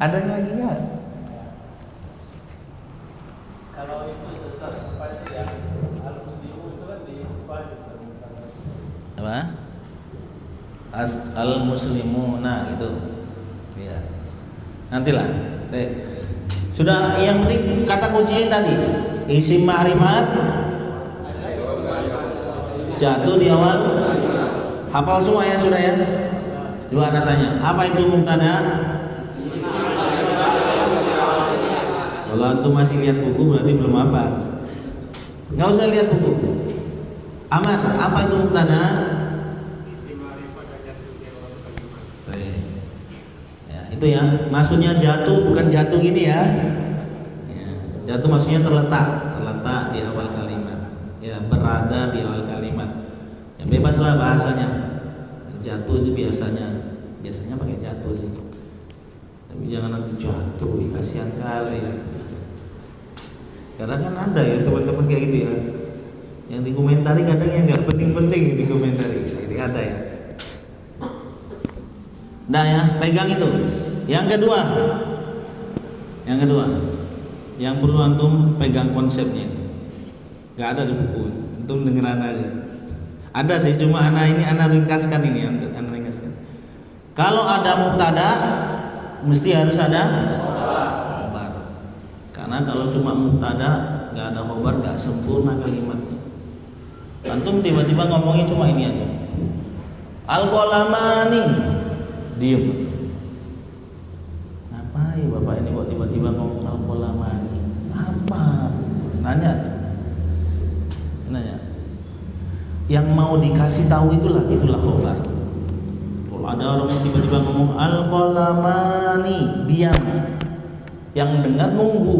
Ada lagi ya?
Kalau itu tetap pasti ya al-muslimu itu kan di wajib.
Apa? Al-muslimuna gitu. Iya. Nantilah. Sudah, yang penting kata kuncinya tadi. Isim ma'rifat jatuh di awal. Hafal semua ya sudah ya? Dua anak tanya, apa itu mubtada? Kalau antum masih lihat buku berarti belum apa. Nggak usah lihat buku. Aman, apa itu mubtada? Ya, itu ya. Maksudnya jatuh bukan jatuh gini ya. Ya, jatuh maksudnya terletak di awal kalimat. Ya, berada di awal kalimat. Ya, bebaslah bahasanya. Jatuh itu biasanya pakai jatuh sih. Tapi jangan nanti jatuh, kasihan kali. Karena kan ada ya teman-teman kayak gitu ya, yang dikomentari kadang yang nggak penting-penting dikomentari, jadi ada ya. Nah ya, pegang itu. Yang kedua, yang perlu antum pegang konsepnya ini. Gak ada di buku, antum dengeran aja. Ada sih, cuma anak ringkaskan ini, anak ringkaskan. Kalau ada mubtada, mesti harus ada khobar. Karena kalau cuma mubtada, nggak ada khobar, nggak sempurna kalimatnya. Antum tiba-tiba ngomongnya cuma ini aja. Al-qalamani, diem. Ngapain bapak ini kok tiba-tiba ngomong al-qalamani? Apa? Nanya. Yang mau dikasih tahu itulah khobar. Kalau ada orang yang tiba-tiba ngomong al-qalamani, diam. Yang dengar nunggu,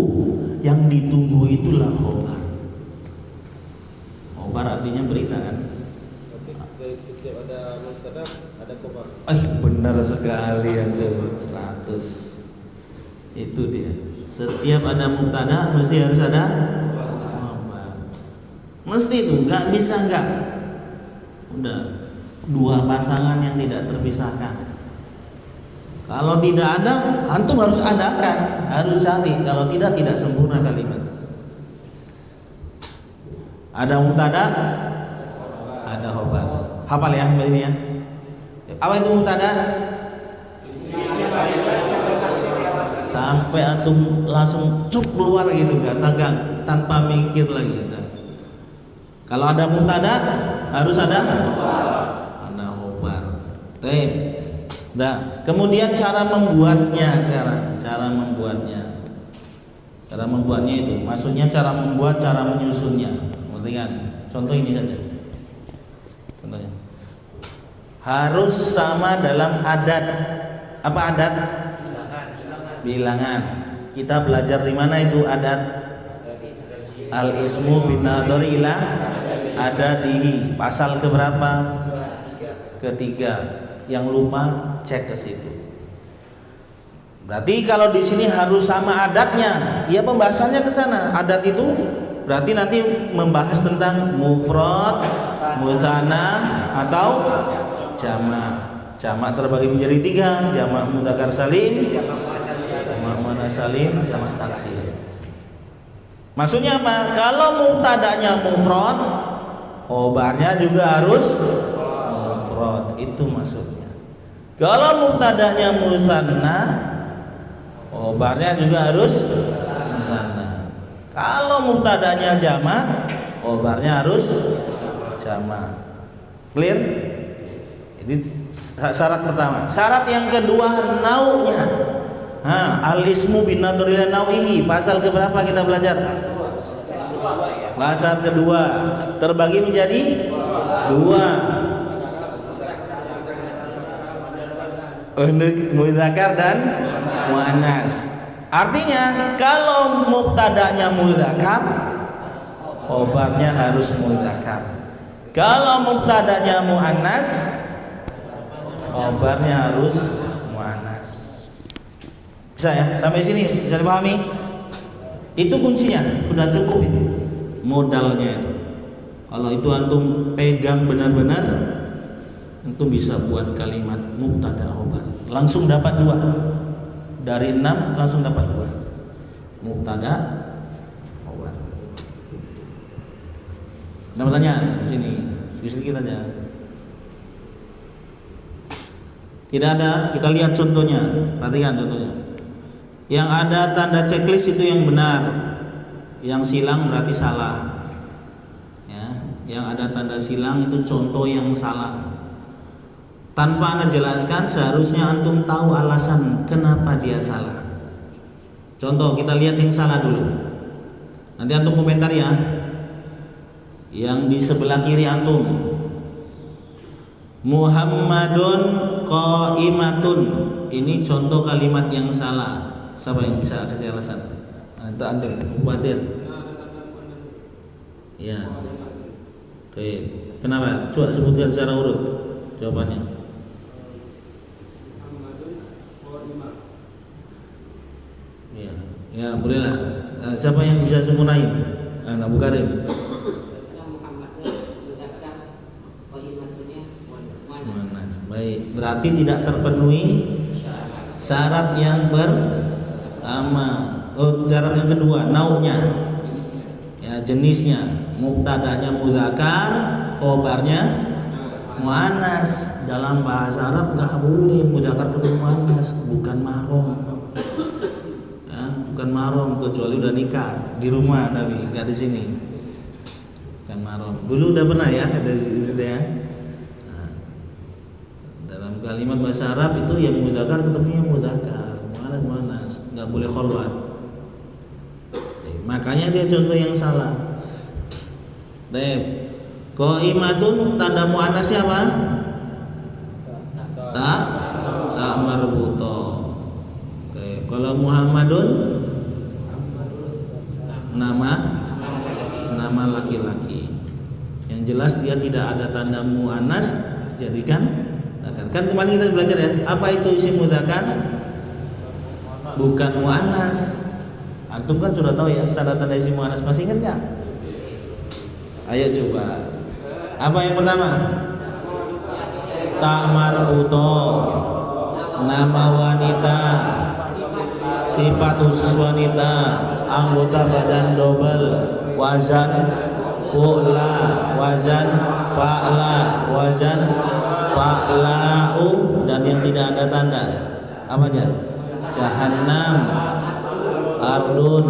yang ditunggu itulah khobar. Khobar artinya berita kan?
Setiap ada mubtada ada khobar.
Benar sekali itu 100. Itu dia. Setiap ada mubtada mesti harus ada khobar. Mesti itu, nggak bisa nggak. Udah, dua pasangan yang tidak terpisahkan. Kalau tidak ada, antum harus adakan, harus cari. Kalau tidak sempurna kalimat. Ada mubtada, ada khobar. Hafal ya ini ya. Apa itu mubtada? Sampai antum langsung cuk keluar gitu, nggak tanggang, tanpa mikir lagi. Udah. Kalau ada mubtada harus ada khobar. Baik. Nah, kemudian cara membuatnya sekarang. Cara membuatnya itu, maksudnya cara membuat, cara menyusunnya. Ngerti kan? Contoh ini saja. Contohnya. Harus sama dalam adat. Apa adat? Bilangan. Kita belajar di mana itu adat? Al-ismu bin nadhari ila adadihi. Pasal keberapa? Ketiga. Yang lupa cek ke situ. Berarti kalau di sini harus sama adatnya, ya pembahasannya ke sana. Adat itu berarti nanti membahas tentang mufrad, mutsanna atau jamak. Jamak terbagi menjadi 3, jamak mudzakkar salim, jamak muannats salim, jamak taksir. Maksudnya apa? Kalau mubtadanya mufrad, khobarnya juga harus mufrad. Itu maksudnya. Kalau mubtadanya mutsanna, khobarnya juga harus mutsanna. Kalau mubtadanya jamak, khobarnya harus jamak. Clear? Ini syarat pertama. Syarat yang kedua, naunya. Al-ismu bin nadhari ila nau'ihi. Pasal keberapa kita belajar? Pasal kedua. Terbagi menjadi 2. Untuk mudzakkar dan muannats. Artinya kalau mubtadanya mudzakkar, khobarnya harus mudzakkar. Kalau mubtadanya muannats, khobarnya harus muannats. Bisa ya? Sampai sini bisa dipahami? Itu kuncinya, sudah cukup itu. Modalnya itu. Kalau itu antum pegang benar-benar, antum bisa buat kalimat mubtada khobar. Langsung dapat 2. Dari 6 langsung dapat 2. Mubtada khobar. Ada pertanyaan di sini? Sedikit aja. Tidak ada, kita lihat contohnya. Perhatikan contohnya. Yang ada tanda checklist itu yang benar. Yang silang berarti salah. Ya, yang ada tanda silang itu contoh yang salah. Tanpa Anda jelaskan, seharusnya antum tahu alasan kenapa dia salah. Contoh, kita lihat yang salah dulu. Nanti antum komentar ya. Yang di sebelah kiri antum. Muhammadun qaimatun. Ini contoh kalimat yang salah. Siapa yang bisa kasih alasan? Antum khawatir. Ya. Oke. Kenapa? Coba sebutkan secara urut jawabannya. Ya, bolehlah. Siapa yang bisa sempurnain? Abu Karim. Muannas. Baik, berarti tidak terpenuhi syarat yang pertama. Syarat yang kedua, naunya. Ya, jenisnya. Mubtada'nya muzakkar, khobarnya muannas. Dalam bahasa Arab enggak boleh muzakkar ketemu muannas, bukan mahram. Ya, bukan mahram kecuali udah nikah di rumah, tapi enggak di sini. Bukan mahram. Dulu udah pernah ya ada ya. Nah, dalam kalimat bahasa Arab itu yang muzakkar ketemunya muzakkar, muannas, enggak boleh khalwat. Makanya dia contoh yang salah. Baik. Qaimatun tanda muannasnya apa? Ta marbuto. Oke, kalau Muhammadun nama laki-laki. Yang jelas dia tidak ada tanda muannas, jadikan muzakkar. Kan kemarin kita belajar ya, apa itu isim muzakkar? Bukan muannas. Antum kan sudah tahu ya tanda-tanda isim muannas, masih ingat enggak? Ayo coba. Apa yang pertama? Ta marbuto, nama wanita, sifat khusus wanita, anggota badan double, wazan fu'la, wazan fa'la, wazan fa'la'u, dan yang tidak ada tanda. Apa aja? Jahannam, ardun,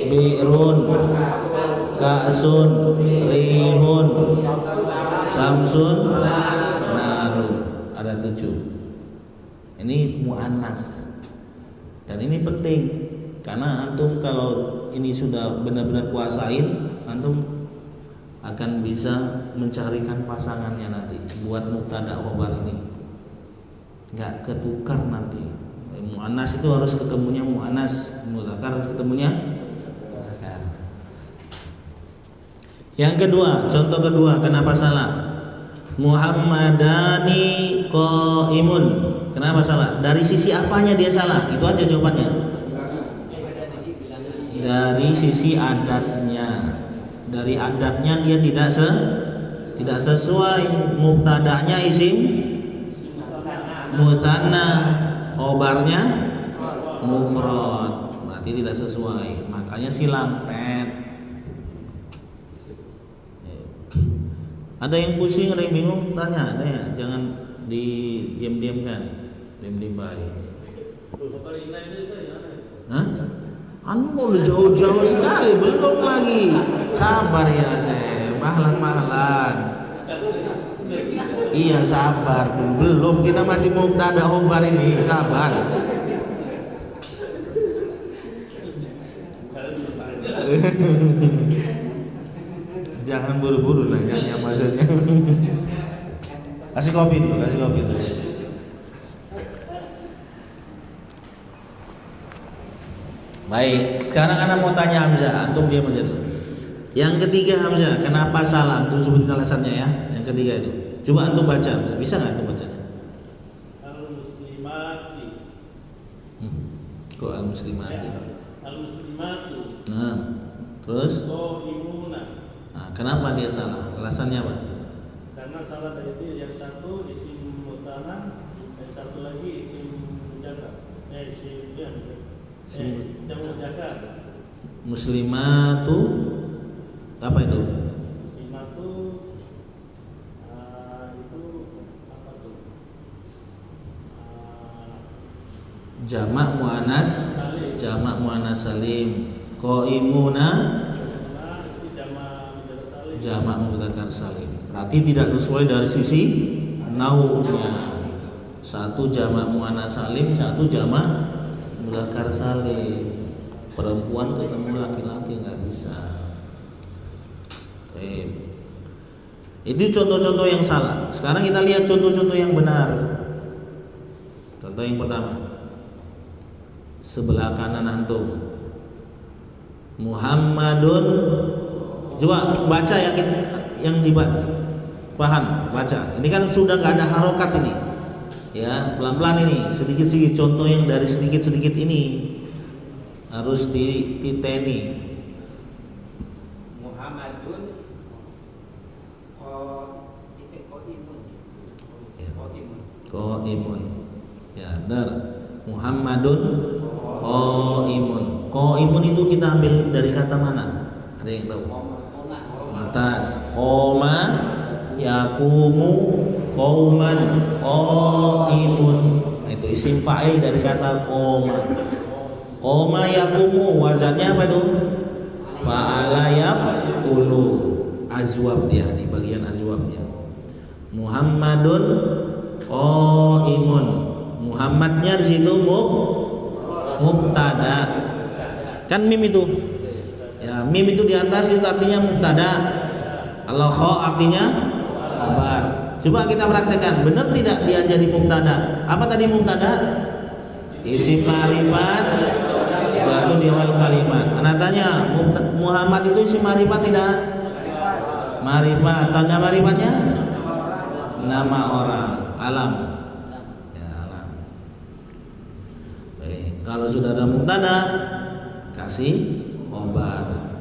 bi'run, ka'sun, rihun, samsun, narun. Ada 7. Ini muannas. Dan ini penting karena antum kalau ini sudah benar-benar kuasain, antum akan bisa mencarikan pasangannya nanti buat mubtada khobar ini. Enggak ketukar nanti. Muannas itu harus ketemunya muannas, muzakkar harus ketemunya muzakkar. Yang kedua, contoh kedua, kenapa salah? Muhammadani qaimun. Kenapa salah? Dari sisi apanya dia salah? Itu aja jawabannya. Dari sisi adatnya. Dari adatnya dia tidak sesuai. Mubtada'nya isim mutsanna, khobarnya mufrad. Berarti tidak sesuai. Makanya silang pet. Ada yang pusing, ada yang bingung, tanya, jangan diam-diamkan, diam-diam baik. Hah? Anu udah jauh-jauh sekali, belum lagi. Sabar ya saya, mahlan. Iya sabar, belum, kita masih mubtada khobar ini, sabar. Jangan buru-buru nanya maksudnya. Kasih kopi dulu. Baik, sekarang anak mau tanya Hamzah, antum diam aja dulu. Yang ketiga Hamzah, kenapa salah? Antum sebutin alasannya ya. Yang ketiga itu. Coba antum baca, bisa nggak antum baca?
Al-muslimati.
Kok al-muslimati?
Al-muslimati.
Nah, terus?
Qaimuna.
Nah, kenapa dia salah? Alasannya apa?
Karena salah tadi yang satu isim mutsanna, yang satu lagi isim muzakkar. Jamu muzakkar.
Muslimatu apa itu?
Muslimatu itu apa tuh?
Jamak muannas salim. Qaimuna jamak mudzakkar salim. Berarti tidak sesuai dari sisi naunya. Satu jamak muannas salim, satu jamak mudzakkar salim. Perempuan ketemu laki-laki nggak bisa. Oke. Itu contoh-contoh yang salah. Sekarang kita lihat contoh-contoh yang benar. Contoh yang pertama, sebelah kanan antum, Muhammadun. Coba baca yang dibaca. Paham? Baca. Ini kan sudah nggak ada harokat ini. Ya, pelan-pelan ini, sedikit-sedikit contoh yang dari sedikit-sedikit ini. harus dititeni.
Muhammadun
Qaimun. Ya, benar. Muhammadun qaimun. Qaimun itu kita ambil dari kata mana? Ada yang tahu? Atas. Qoma yaqumu qauman qaimun. Itu isim fa'il dari kata qoma. Qoma yaqumu wazannya apa itu? Fa'ala yaf'ulu. Azwab dia di bagian azwabnya. Muhammadun qaimun. Muhammadnya di situ mubtada. Kan mim itu. Ya, mim itu di atas itu artinya mubtada. Kalau kha artinya khabar. Coba kita praktekkan, benar tidak dia jadi mubtada? Apa tadi mubtada? Isim ma'rifat jatuh di awal kalimat. Anak tanya, Muhammad itu isim ma'rifat tidak? Ma'rifat. Tanda ma'rifatnya? Nama orang, alam. Ya, alam. Baik, kalau sudah ada mubtada, kasih khabar.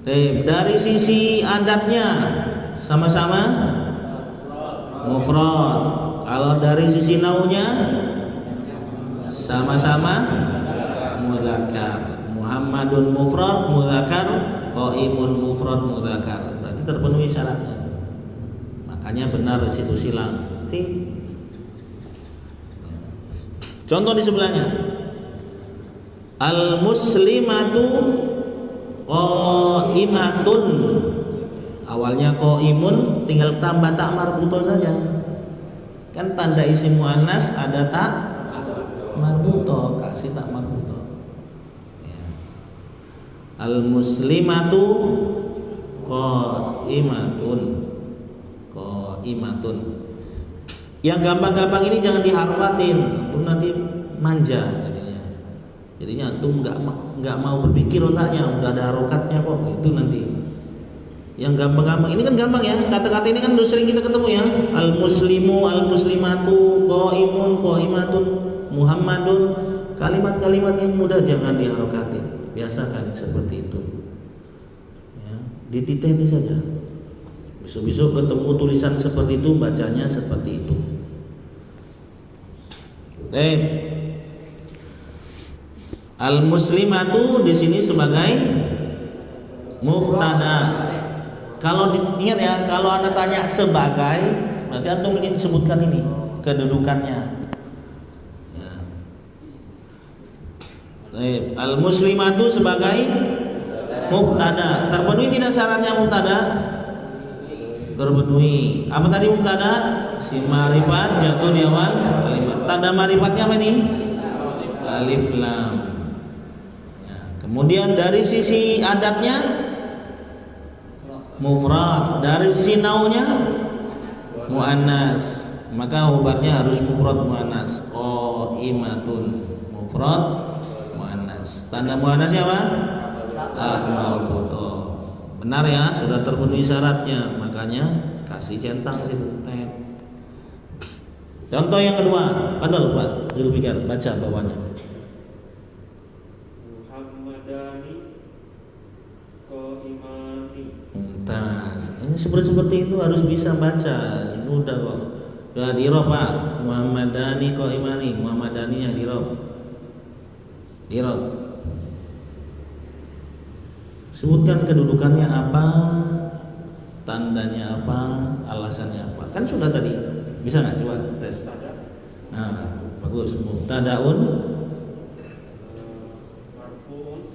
Dari sisi adatnya sama-sama mufrad. Kalau dari sisi naunya sama-sama mudzakkar. Muhammadun mufrad mudzakkar, qaimun mufrad mudzakkar. Berarti terpenuhi syaratnya. Makanya benar di situ silang. Contoh di sebelahnya. Al-muslimatu qaimatun. Awalnya qaimun, tinggal tambah tak marbutoh saja. Kan tanda isim muannas ada tak marbutoh, kasih tak marbutoh. Ya. Al-muslimatu qaimatun. Qaimatun. Yang gampang-gampang ini jangan diharwatin, antum nanti manja jadinya. Jadinya antum nggak mau berpikir otaknya, udah ada harokatnya kok, itu nanti. Yang gampang-gampang ini kan gampang ya, kata-kata ini kan udah sering kita ketemu ya. Al-muslimu, al-muslimatu, qaimun, qaimatun, Muhammadun. Kalimat-kalimat yang mudah jangan diharokatin, biasakan seperti itu ya, dititeni saja. Besok-besok ketemu tulisan seperti itu, bacanya seperti itu. Al-muslimatu di sini sebagai mubtada. Kalau ingat ya, kalau Anda tanya sebagai, berarti antum ingin sebutkan ini kedudukannya. Ya. Al-muslimatu sebagai mubtada. Terpenuhi tidak syaratnya mubtada? Terpenuhi. Apa tadi mubtada? Si ma'rifat jatuh di awal kalimat. Tanda ma'rifatnya apa ini? Alif lam. Ya. Kemudian dari sisi adatnya mufrad, dari sisi naunya muannas. Maka hubarnya harus mufrad muannas. Qaimatun mufrad muannas. Tanda muannasnya apa? Akmal buto. Benar ya, sudah terpenuhi syaratnya, makanya kasih centang situ. Contoh yang kedua, padahal Pak Zulfikar baca bawahnya.
Muhammadani qaimani.
Mumtaz. Ini seperti itu harus bisa baca, mudah kok. Ya dirob Pak, Muhammadani qaimani, Muhammadaninya dirob. Sebutkan kedudukannya apa, tandanya apa, alasannya apa. Kan sudah tadi. Bisa nggak coba tes? Nah, bagus. Mubtadaun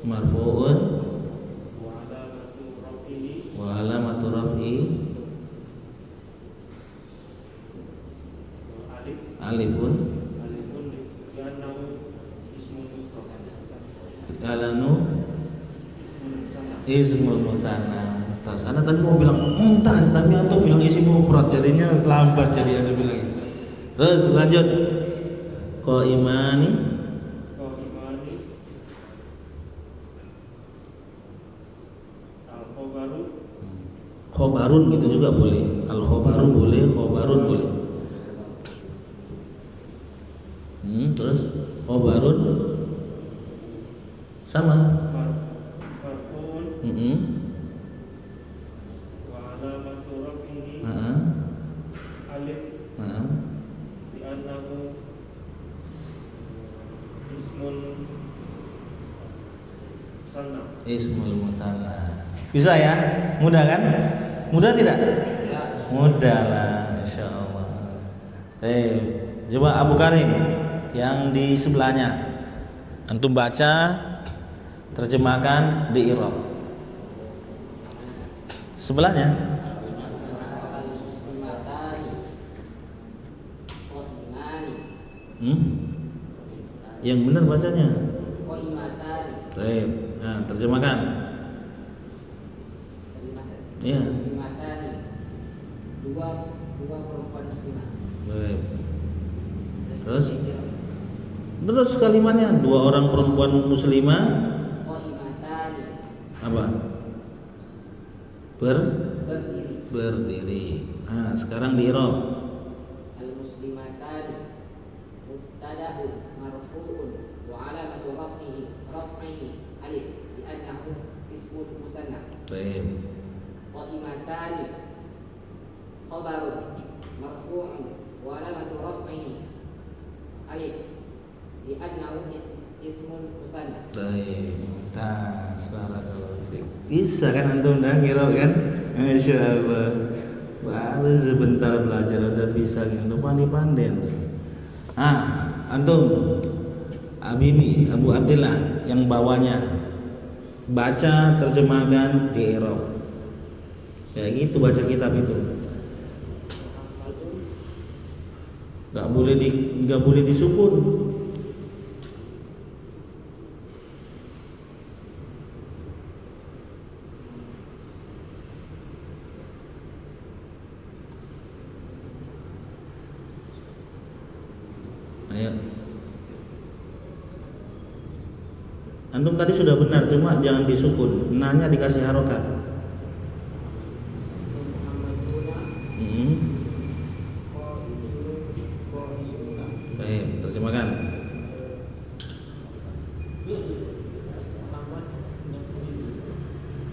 marfu'un wa alamatu raf'i alifun kalanu ismul musanna. Tas. Anda tadi mau bilang mumtaz, tapi antum bilang isim mufrad, jadinya lambat jadi Anda bilang. Terus lanjut. Qaimani
al-khabaru.
Khobarun gitu juga boleh. Al-khobaru boleh, khobarun boleh. Terus khobarun Sama.
marfu'un wa alamatu rafihi alif li'annahu ismun musanna.
Ismul musanna. Bisa ya? Mudah kan? Mudah tidak? Mudah lah, insyaallah. Coba Abu Karim yang di sebelahnya, antum baca, terjemahkan di i'rab. Sebelahnya. Yang benar bacanya. Baik. Nah, terjemahkan. Iya.
Dua perempuan muslimah.
Baik. Terus kalimatnya 2 orang perempuan muslimah apa? Berdiri. Nah, sekarang di i'rab.
Al-muslimatani mubtada'un marfu'un wa 'alamatu raf'ihi alif li'annahu ismun musanna.
Baik.
Qaimatani khabarun marfu'un wa 'alamatu raf'ihi alif li'annahu ismun musanna.
Baik. Bisa kan antum dah kira kan? Masya Allah. Baru sebentar belajar udah bisa gitu, pandai-pandai antum. Antum Abibi, Abu Abdillah yang bawahnya baca, terjemahkan di i'rab. Kayak gitu baca kitab itu. Enggak boleh disukun. Ayo. Antum tadi sudah benar, cuma jangan disukun. Nanya dikasih harokat. Baik, terjemahkan.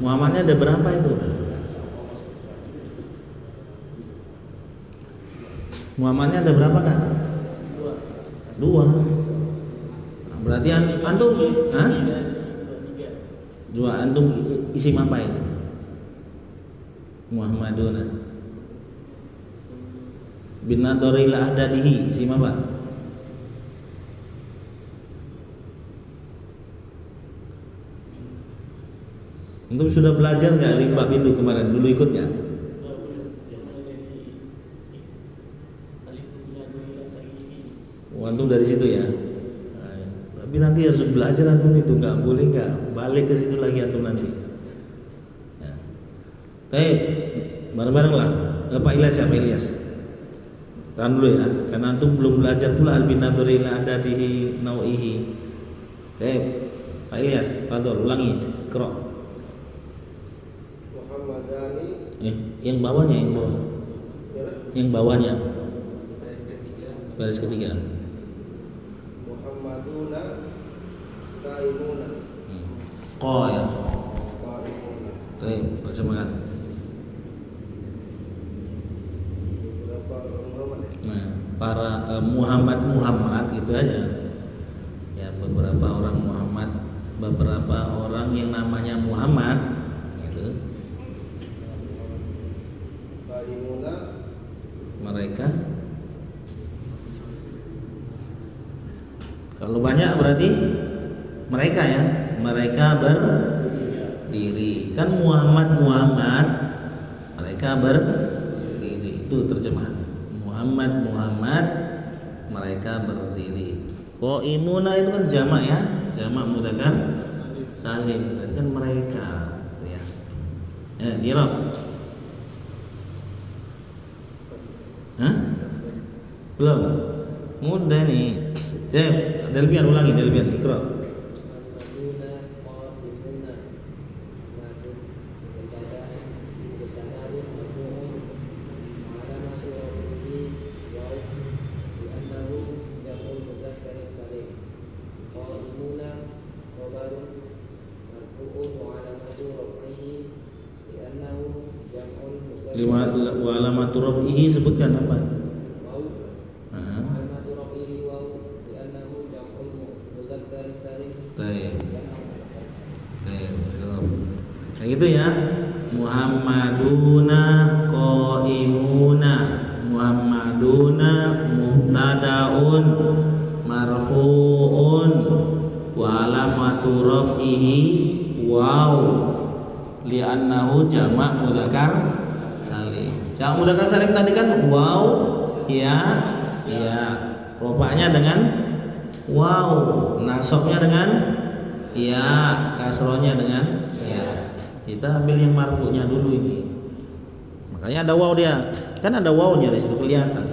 Muhammadnya ada berapa itu? Muhammadnya ada berapa kak? 2. Nah, berarti antum, hah? 2. Antum isim apa itu? Muhammaduna. Bin nadhari ila adadihi, isim apa? Antum sudah belajar nggak bab itu kemarin? Dulu ikut nggak? Antum dari situ ya. Tapi nanti harus belajar antum itu, nggak boleh nggak balik ke situ lagi antum nanti. Ya. Baik, bareng-bareng lah. Pak Ilyas ya, Pak Ilyas. Tahan dulu ya, karena antum belum belajar pula al-binaduri la adadihi nau'ihi. Baik, Pak Ilyas, Fadol, ulangi, Qira.
Muhammadani.
Yang bawahnya, yang bawahnya. Baris ketiga.
Muhammaduna qaimuna.
Qa ya.
Qaimuna.
Baik, terjemahkan.
Berapa orang?
Nah, para Muhammad itu aja. Ya, beberapa orang Muhammad, beberapa orang yang namanya Muhammad gitu.
Qaimuna.
Mereka kalau banyak berarti mereka ya, mereka berdiri. Kan Muhammad, mereka berdiri. Itu terjemahan. Muhammad, mereka berdiri. Qaimuna itu kan jamak ya, jamak mudzakkar salim. Berarti kan mereka, ya. Dirab. Hah? Belum. Mudah nih. Delbian ulangi, Delbian Iqra.
Muhammaduna qaimuna. Madun mubtada'un marfu'un wa 'alamatu raf'ihi waw li'annahu jam'ul mudzakkar salim. Qaimuna khabaru marfu'un wa alamatu raf'ihi li'annahu jam'ul
Lima wa alamatu raf'ihi sebutkan apa?
waw alamatu raf'ihi waw li'annahu jam'ul muzakkar salim.
Baik. Kayak gitu ya. Muhammaduna qaimuna. Muhammaduna mubtadaun marfu'un wa alamatu raf'ihi waw li'annahu jama' mudzakkar salim. Jama' mudzakkar salim tadi kan waw ya. Rofa'nya dengan waw, nasabnya dengan ya, kasrohnya dengan ya. Kita ambil yang marfu'nya dulu ini. Makanya ada waw dia. Kan ada wawnya di situ kelihatan.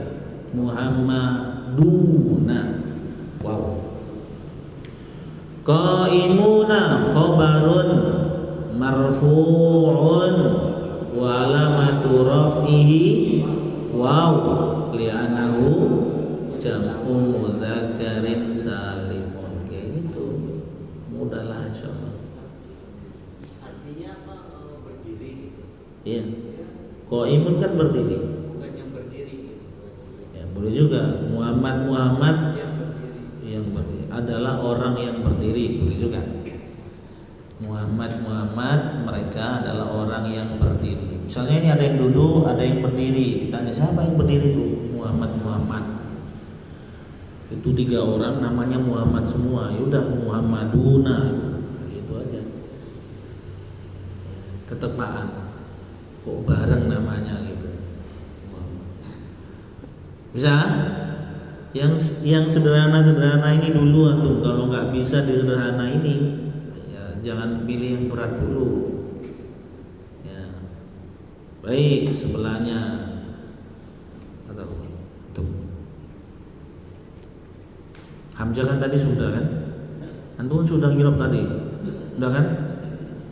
Muhammaduna. Waw. Qaimuna khabarun marfu'un wa alamatu raf'ihi waw li'annahu jam'u mudzakkarin salimun. Kayak gitu. Mudahlah insyaallah.
Artinya apa? Berdiri gitu.
Iya. Qaimun kan berdiri.
Bukan yang berdiri gitu.
Ya, boleh juga. Muhammad
Yang berdiri.
yang berdiri adalah orang yang berdiri, boleh juga. Muhammad mereka adalah orang yang berdiri. Misalnya ini ada yang duduk, ada yang berdiri. Ditanya siapa yang berdiri itu? Muhammad. Itu 3 orang namanya Muhammad semua. Ya udah Muhammaduna. Itu aja. Ketepaan. Kok bareng namanya gitu. Bisa? Yang sederhana ini dulu antum. Kalau nggak bisa di sederhana ini, ya jangan pilih yang berat dulu. Ya. Baik, sebelahnya. Atau tuh. Hamzah kan tadi sudah kan? Antum sudah ngirab tadi. Udah kan?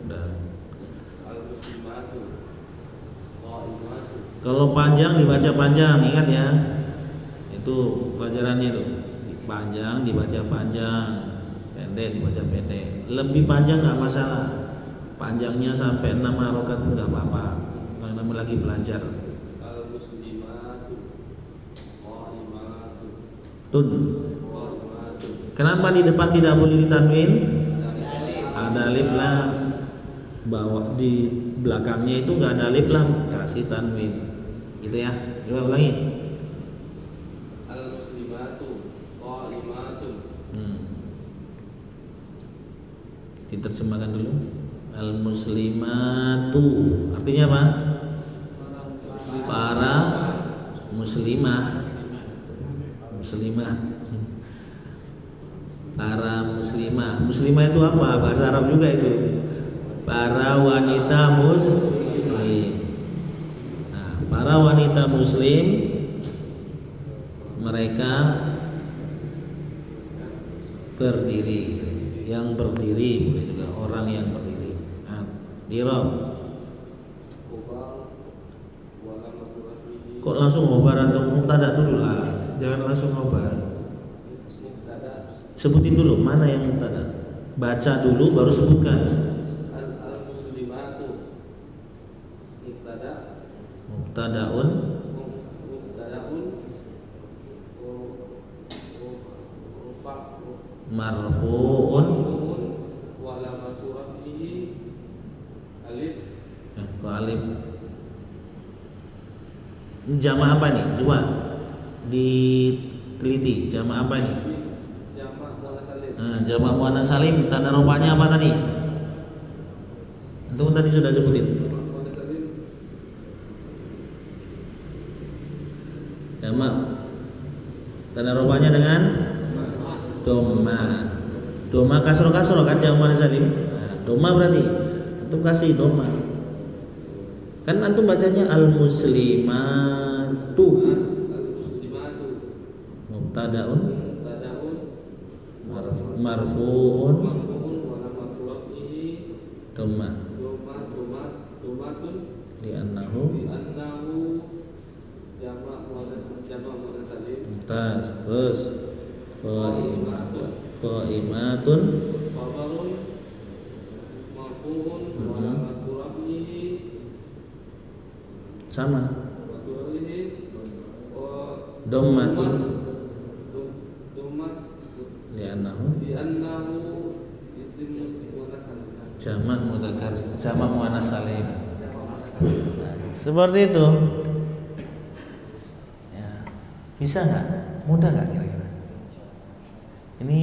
Udah. Kalau panjang dibaca panjang, ingat ya. Itu pelajarannya itu. Panjang dibaca panjang, pendek dibaca pendek. Lebih panjang nggak masalah. Panjangnya sampai 6 harokat nggak apa-apa. Kalau namanya lagi belajar. Tun. Kenapa di depan tidak boleh ditanwin? Ada alif lam. Bawah di belakangnya itu nggak ada alif lam, kasih tanwin. Gitu ya. Coba ulangi. Diterjemahkan dulu. Al-muslimatu artinya apa? Para muslimah. Para muslimah. Muslimah itu apa? Bahasa Arab juga itu. Para wanita muslim. Nah, para wanita muslim mereka berdiri. Yang berdiri boleh juga orang yang berdiri. Nah, dirab. Kok langsung ngobar atau mubtada dulu lah. Jangan langsung ngobar. Sebutin dulu mana yang mubtada. Baca dulu baru sebutkan. Mubtadaun marfu'un
wa alamatu raf'ihi alif.
Alif. Jama' apa nih? Coba diteliti. Jama' apa nih?
Jamak muannas salim.
Jama' muannas salim. Tanda rupanya apa tadi? Itu tadi sudah sebutin.
Muannas salim.
Jama' tanda rupanya dengan doma. Doma kasro kan jama' muannas salim. Nah, doma berarti antum kasih doma. Kan antum bacanya al-muslimatu.
Al-muslimatu.
Mubtadaun marfu'un
Marfu'un wa alamatu raf'ihi
doma
domatun
li'annahu
jamak muannas salim.
terus qa'imatun
Khabarun
sama.
Waktu ini
Dommatun
domat
li'annahu
li'annahu isim muannas
jamak mudzakkar jamak muannas salim. Seperti itu. Ya. Bisa nggak? Mudah nggak kira-kira? Ini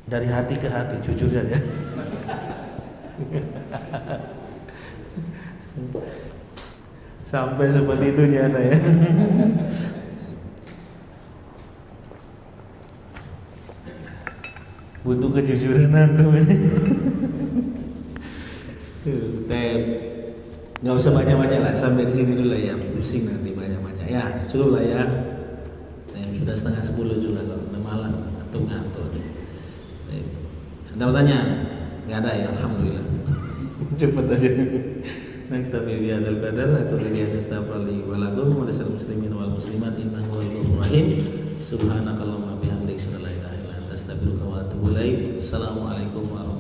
dari hati ke hati, jujur saja. Sampai seperti itu nyata ya. Butuh kejujuran antum ini. Nggak usah banyak-banyak lah, sampai di sini dulu lah ya, pusing nanti banyak-banyak ya, cukup lah ya. Sudah 9:30 juga loh, udah malam, ngantuk. Ada pertanyaan? Nggak ada ya, alhamdulillah. Cepet aja. Naktabi bihadzal qadar, aku ridhi astaghfirullah wa lakum wa lisal muslimin wal muslimat innahu wal ghafurur rahim. Subhanakallahumma bihamdika asyhadu an la ilaha illa anta astaghfiruka wa atubu ilaik. Assalamualaikum warahmatullahi wabarakatuh.